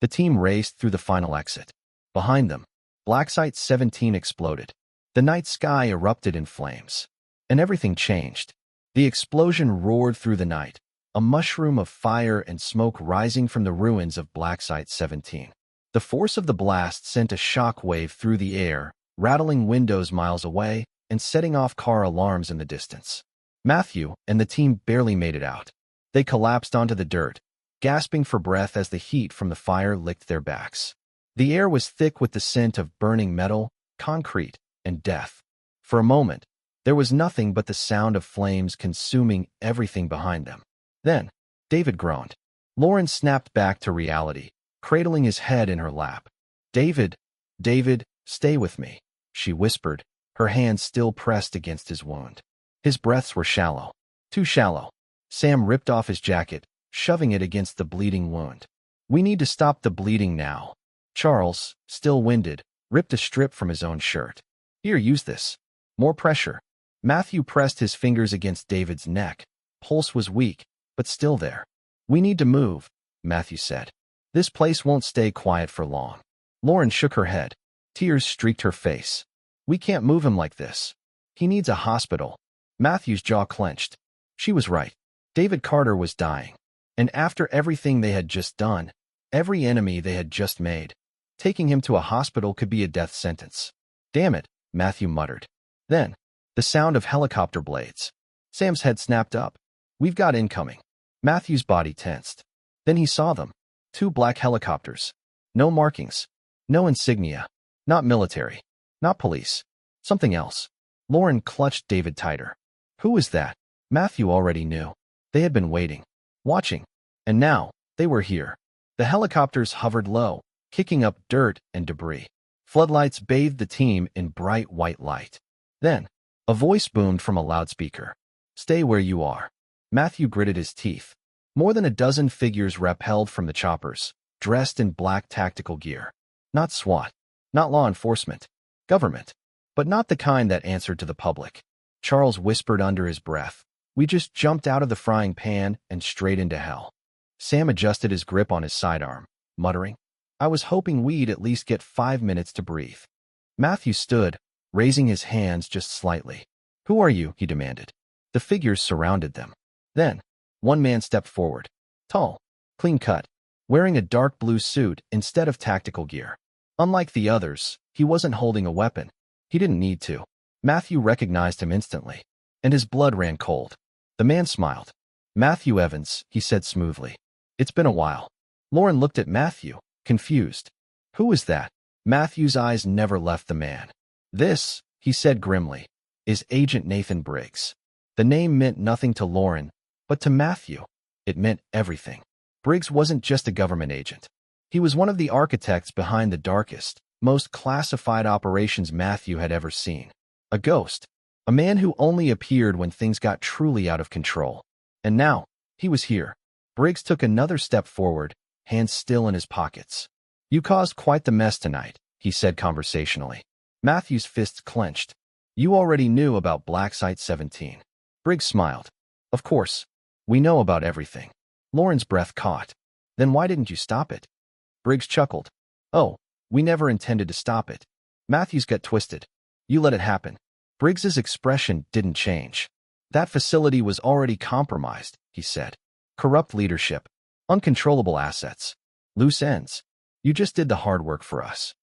The team raced through the final exit. Behind them, Black Site 17 exploded. The night sky erupted in flames. And everything changed. The explosion roared through the night, a mushroom of fire and smoke rising from the ruins of Black Site 17. The force of the blast sent a shock wave through the air, rattling windows miles away and setting off car alarms in the distance. Matthew and the team barely made it out. They collapsed onto the dirt, gasping for breath as the heat from the fire licked their backs. The air was thick with the scent of burning metal, concrete, and death. For a moment, there was nothing but the sound of flames consuming everything behind them. Then, David groaned. Lauren snapped back to reality, cradling his head in her lap. David, stay with me, she whispered, her hands still pressed against his wound. His breaths were shallow. Too shallow. Sam ripped off his jacket, shoving it against the bleeding wound. We need to stop the bleeding now. Charles, still winded, ripped a strip from his own shirt. Here, use this. More pressure. Matthew pressed his fingers against David's neck. Pulse was weak, but still there. We need to move, Matthew said. This place won't stay quiet for long. Lauren shook her head. Tears streaked her face. We can't move him like this. He needs a hospital. Matthew's jaw clenched. She was right. David Carter was dying. And after everything they had just done, every enemy they had just made, taking him to a hospital could be a death sentence. Damn it, Matthew muttered. Then, the sound of helicopter blades. Sam's head snapped up. We've got incoming. Matthew's body tensed. Then he saw them. 2 black helicopters. No markings. No insignia. Not military. Not police. Something else. Lauren clutched David tighter. Who was that? Matthew already knew. They had been waiting. Watching. And now, they were here. The helicopters hovered low, kicking up dirt and debris. Floodlights bathed the team in bright white light. Then, a voice boomed from a loudspeaker. Stay where you are. Matthew gritted his teeth. More than a dozen figures rappelled from the choppers, dressed in black tactical gear. Not SWAT. Not law enforcement. Government. But not the kind that answered to the public. Charles whispered under his breath. We just jumped out of the frying pan and straight into hell. Sam adjusted his grip on his sidearm, muttering, I was hoping we'd at least get 5 minutes to breathe. Matthew stood, raising his hands just slightly. Who are you? He demanded. The figures surrounded them. Then, one man stepped forward. Tall, clean-cut, wearing a dark blue suit instead of tactical gear. Unlike the others, he wasn't holding a weapon. He didn't need to. Matthew recognized him instantly, and his blood ran cold. The man smiled. Matthew Evans, he said smoothly. It's been a while. Lauren looked at Matthew, confused. Who is that? Matthew's eyes never left the man. This, he said grimly, is Agent Nathan Briggs. The name meant nothing to Lauren, but to Matthew, it meant everything. Briggs wasn't just a government agent. He was one of the architects behind the darkest, most classified operations Matthew had ever seen. A ghost. A man who only appeared when things got truly out of control. And now, he was here. Briggs took another step forward, hands still in his pockets. You caused quite the mess tonight, he said conversationally. Matthew's fists clenched. You already knew about Black Site 17. Briggs smiled. Of course. We know about everything. Lauren's breath caught. Then why didn't you stop it? Briggs chuckled. Oh, we never intended to stop it. Matthew's gut twisted. You let it happen. Briggs's expression didn't change. That facility was already compromised, he said. Corrupt leadership. Uncontrollable assets. Loose ends. You just did the hard work for us.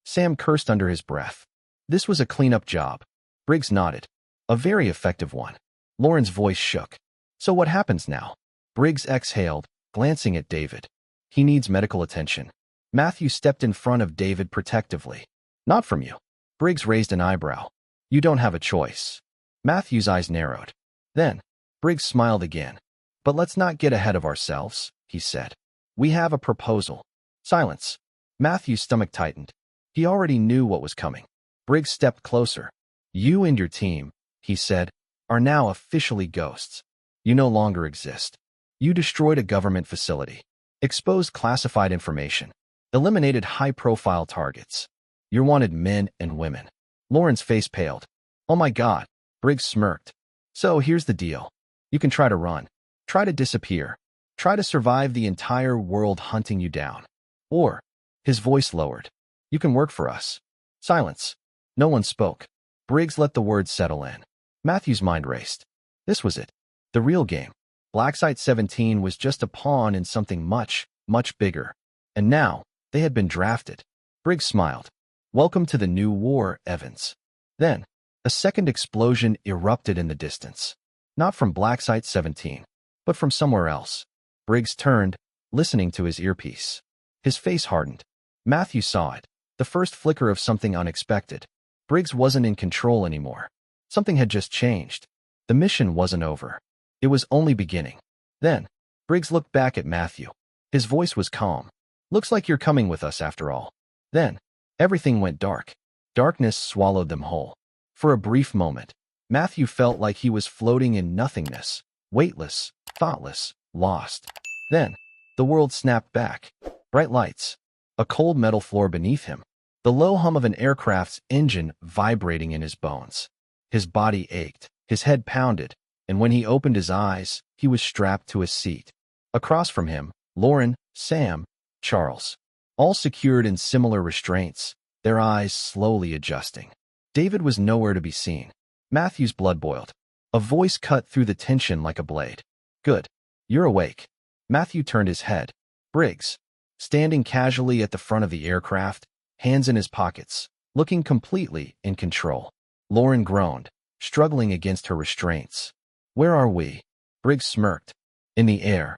Sam cursed under his breath. This was a cleanup job. Briggs nodded. A very effective one. Lauren's voice shook. So what happens now? Briggs exhaled, glancing at David. He needs medical attention. Matthew stepped in front of David protectively. Not from you. Briggs raised an eyebrow. You don't have a choice. Matthew's eyes narrowed. Then, Briggs smiled again. But let's not get ahead of ourselves, he said. We have a proposal. Silence. Matthew's stomach tightened. He already knew what was coming. Briggs stepped closer. You and your team, he said, are now officially ghosts. You no longer exist. You destroyed a government facility, exposed classified information, eliminated high-profile targets. You're wanted men and women. Lauren's face paled. Oh my God, Briggs smirked. So here's the deal. You can try to run, try to disappear, try to survive the entire world hunting you down. Or, his voice lowered, you can work for us. Silence. No one spoke. Briggs let the words settle in. Matthew's mind raced. This was it. The real game. Black Site 17 was just a pawn in something much, much bigger. And now, they had been drafted. Briggs smiled. Welcome to the new war, Evans. Then, a second explosion erupted in the distance. Not from Black Site 17, but from somewhere else. Briggs turned, listening to his earpiece. His face hardened. Matthew saw it, the first flicker of something unexpected. Briggs wasn't in control anymore. Something had just changed. The mission wasn't over. It was only beginning. Then, Briggs looked back at Matthew. His voice was calm. "Looks like you're coming with us after all." Then, everything went dark. Darkness swallowed them whole. For a brief moment, Matthew felt like he was floating in nothingness, weightless, thoughtless, lost. Then, the world snapped back. Bright lights. A cold metal floor beneath him. The low hum of an aircraft's engine vibrating in his bones. His body ached, his head pounded, and when he opened his eyes, he was strapped to a seat. Across from him, Lauren, Sam, Charles. All secured in similar restraints, their eyes slowly adjusting. David was nowhere to be seen. Matthew's blood boiled. A voice cut through the tension like a blade. "Good. You're awake." Matthew turned his head. Briggs, standing casually at the front of the aircraft, hands in his pockets, looking completely in control. Lauren groaned, struggling against her restraints. "Where are we?" Briggs smirked. "In the air."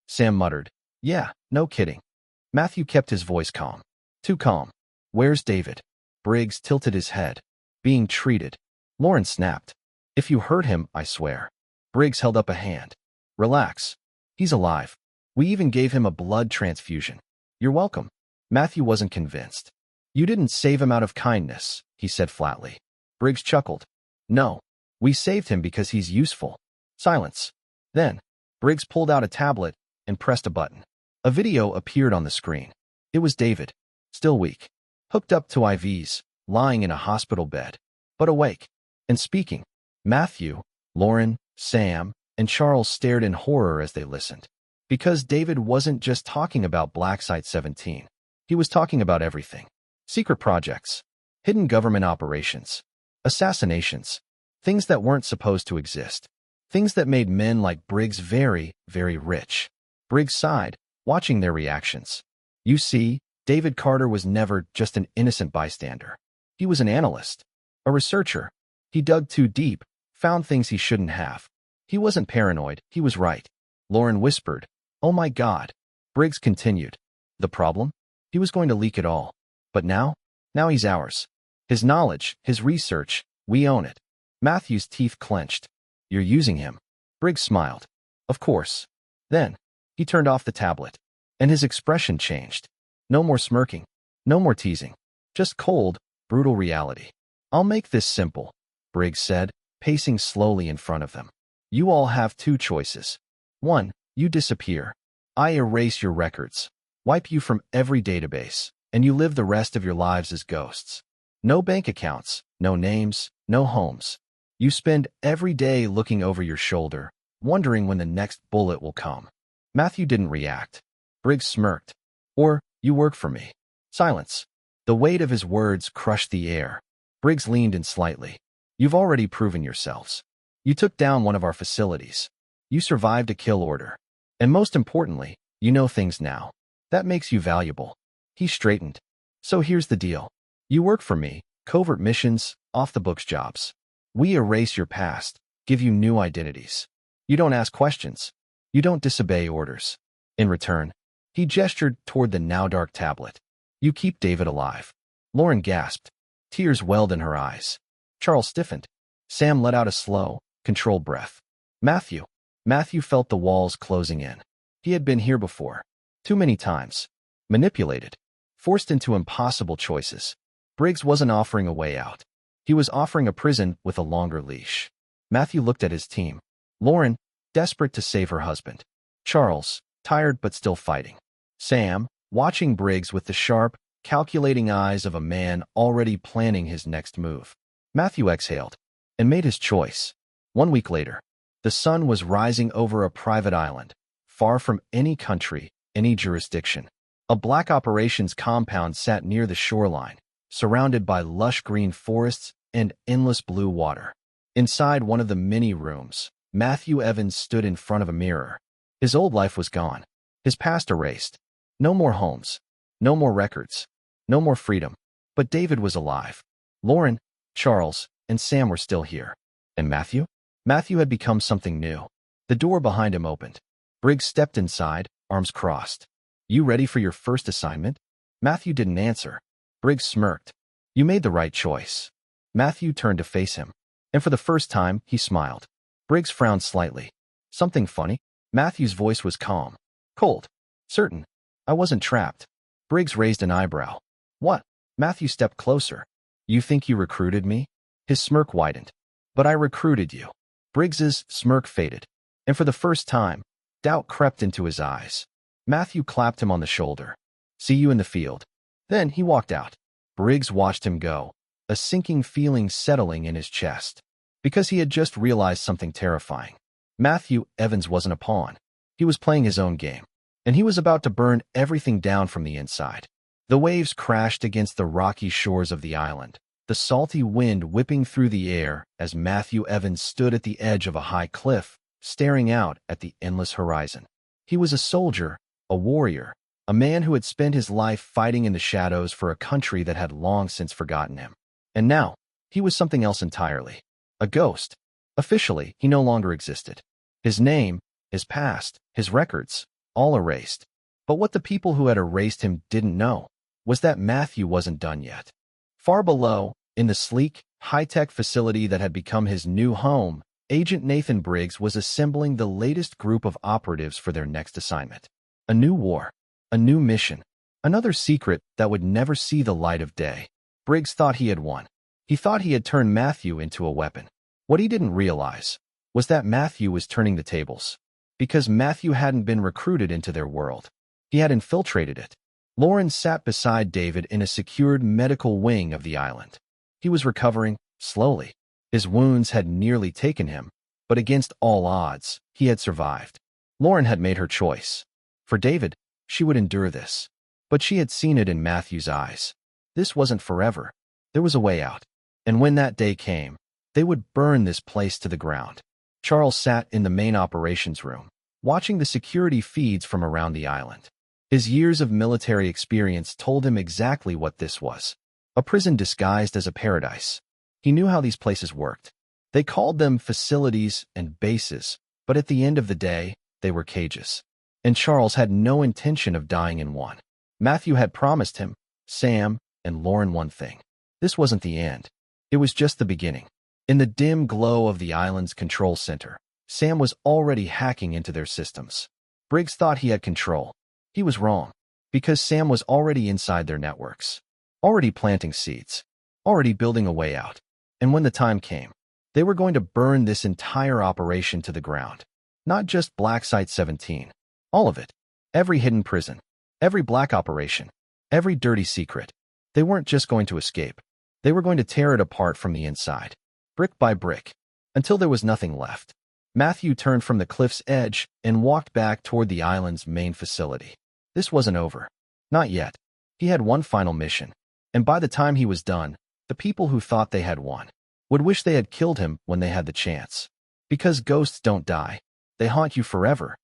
Sam muttered. "Yeah, no kidding." Matthew kept his voice calm. Too calm. "Where's David?" Briggs tilted his head. "Being treated." Lauren snapped. "If you hurt him, I swear." Briggs held up a hand. "Relax. He's alive. We even gave him a blood transfusion." "You're welcome." Matthew wasn't convinced. "You didn't save him out of kindness," he said flatly. Briggs chuckled. "No. We saved him because he's useful." Silence. Then, Briggs pulled out a tablet and pressed a button. A video appeared on the screen. It was David, still weak, hooked up to IVs, lying in a hospital bed, but awake and speaking. Matthew, Lauren, Sam, and Charles stared in horror as they listened. Because David wasn't just talking about Black Site 17. He was talking about everything. Secret projects, hidden government operations, assassinations, things that weren't supposed to exist, things that made men like Briggs very, very rich. Briggs sighed, watching their reactions. You see, David Carter was never just an innocent bystander. He was an analyst, a researcher. He dug too deep, found things he shouldn't have. He wasn't paranoid, he was right. Lauren whispered, "Oh my God." Briggs continued. The problem? He was going to leak it all. But now he's ours. His knowledge, his research, we own it. Matthew's teeth clenched. "You're using him." Briggs smiled. "Of course." Then, he turned off the tablet, and his expression changed. No more smirking, no more teasing, just cold, brutal reality. "I'll make this simple," Briggs said, pacing slowly in front of them. "You all have two choices. One, you disappear. I erase your records, wipe you from every database, and you live the rest of your lives as ghosts. No bank accounts, no names, no homes. You spend every day looking over your shoulder, wondering when the next bullet will come." Matthew didn't react. Briggs smirked. "Or, you work for me." Silence. The weight of his words crushed the air. Briggs leaned in slightly. "You've already proven yourselves. You took down one of our facilities. You survived a kill order. And most importantly, you know things now. That makes you valuable." He straightened. "So here's the deal. You work for me, covert missions, off-the-books jobs. We erase your past, give you new identities. You don't ask questions. You don't disobey orders. In return," he gestured toward the now-dark tablet, "you keep David alive." Lauren gasped. Tears welled in her eyes. Charles stiffened. Sam let out a slow, controlled breath. Matthew felt the walls closing in. He had been here before. Too many times. Manipulated. Forced into impossible choices. Briggs wasn't offering a way out. He was offering a prison with a longer leash. Matthew looked at his team. Lauren, desperate to save her husband. Charles, tired but still fighting. Sam, watching Briggs with the sharp, calculating eyes of a man already planning his next move. Matthew exhaled and made his choice. 1 week later, the sun was rising over a private island, far from any country, any jurisdiction. A black operations compound sat near the shoreline, surrounded by lush green forests and endless blue water. Inside one of the many rooms, Matthew Evans stood in front of a mirror. His old life was gone, his past erased. No more homes, no more records, no more freedom. But David was alive. Lauren, Charles, and Sam were still here. And Matthew? Matthew had become something new. The door behind him opened. Briggs stepped inside, arms crossed. You ready for your first assignment? Matthew didn't answer. Briggs smirked. You made the right choice. Matthew turned to face him, and for the first time, he smiled. Briggs frowned slightly. Something funny? Matthew's voice was calm. Cold. Certain. I wasn't trapped. Briggs raised an eyebrow. What? Matthew stepped closer. You think you recruited me? His smirk widened. But I recruited you. Briggs's smirk faded, and for the first time, doubt crept into his eyes. Matthew clapped him on the shoulder. See you in the field. Then he walked out. Briggs watched him go, a sinking feeling settling in his chest, because he had just realized something terrifying. Matthew Evans wasn't a pawn. He was playing his own game, and he was about to burn everything down from the inside. The waves crashed against the rocky shores of the island, the salty wind whipping through the air as Matthew Evans stood at the edge of a high cliff, staring out at the endless horizon. He was a soldier, a warrior, a man who had spent his life fighting in the shadows for a country that had long since forgotten him. And now, he was something else entirely. A ghost. Officially, he no longer existed. His name, his past, his records, all erased. But what the people who had erased him didn't know was that Matthew wasn't done yet. Far below, in the sleek, high-tech facility that had become his new home, Agent Nathan Briggs was assembling the latest group of operatives for their next assignment. A new war. A new mission. Another secret that would never see the light of day. Briggs thought he had won. He thought he had turned Matthew into a weapon. What he didn't realize was that Matthew was turning the tables. Because Matthew hadn't been recruited into their world. He had infiltrated it. Lauren sat beside David in a secured medical wing of the island. He was recovering, slowly. His wounds had nearly taken him, but against all odds, he had survived. Lauren had made her choice. For David, she would endure this. But she had seen it in Matthew's eyes. This wasn't forever. There was a way out. And when that day came, they would burn this place to the ground. Charles sat in the main operations room, watching the security feeds from around the island. His years of military experience told him exactly what this was. A prison disguised as a paradise. He knew how these places worked. They called them facilities and bases, but at the end of the day, they were cages. And Charles had no intention of dying in one. Matthew had promised him, Sam, and Lauren one thing. This wasn't the end. It was just the beginning. In the dim glow of the island's control center, Sam was already hacking into their systems. Briggs thought he had control. He was wrong, because Sam was already inside their networks, already planting seeds, already building a way out. And when the time came, they were going to burn this entire operation to the ground. Not just Black Site 17. All of it. Every hidden prison. Every black operation. Every dirty secret. They weren't just going to escape. They were going to tear it apart from the inside. Brick by brick. Until there was nothing left. Matthew turned from the cliff's edge and walked back toward the island's main facility. This wasn't over. Not yet. He had one final mission. And by the time he was done, the people who thought they had won would wish they had killed him when they had the chance. Because ghosts don't die. They haunt you forever.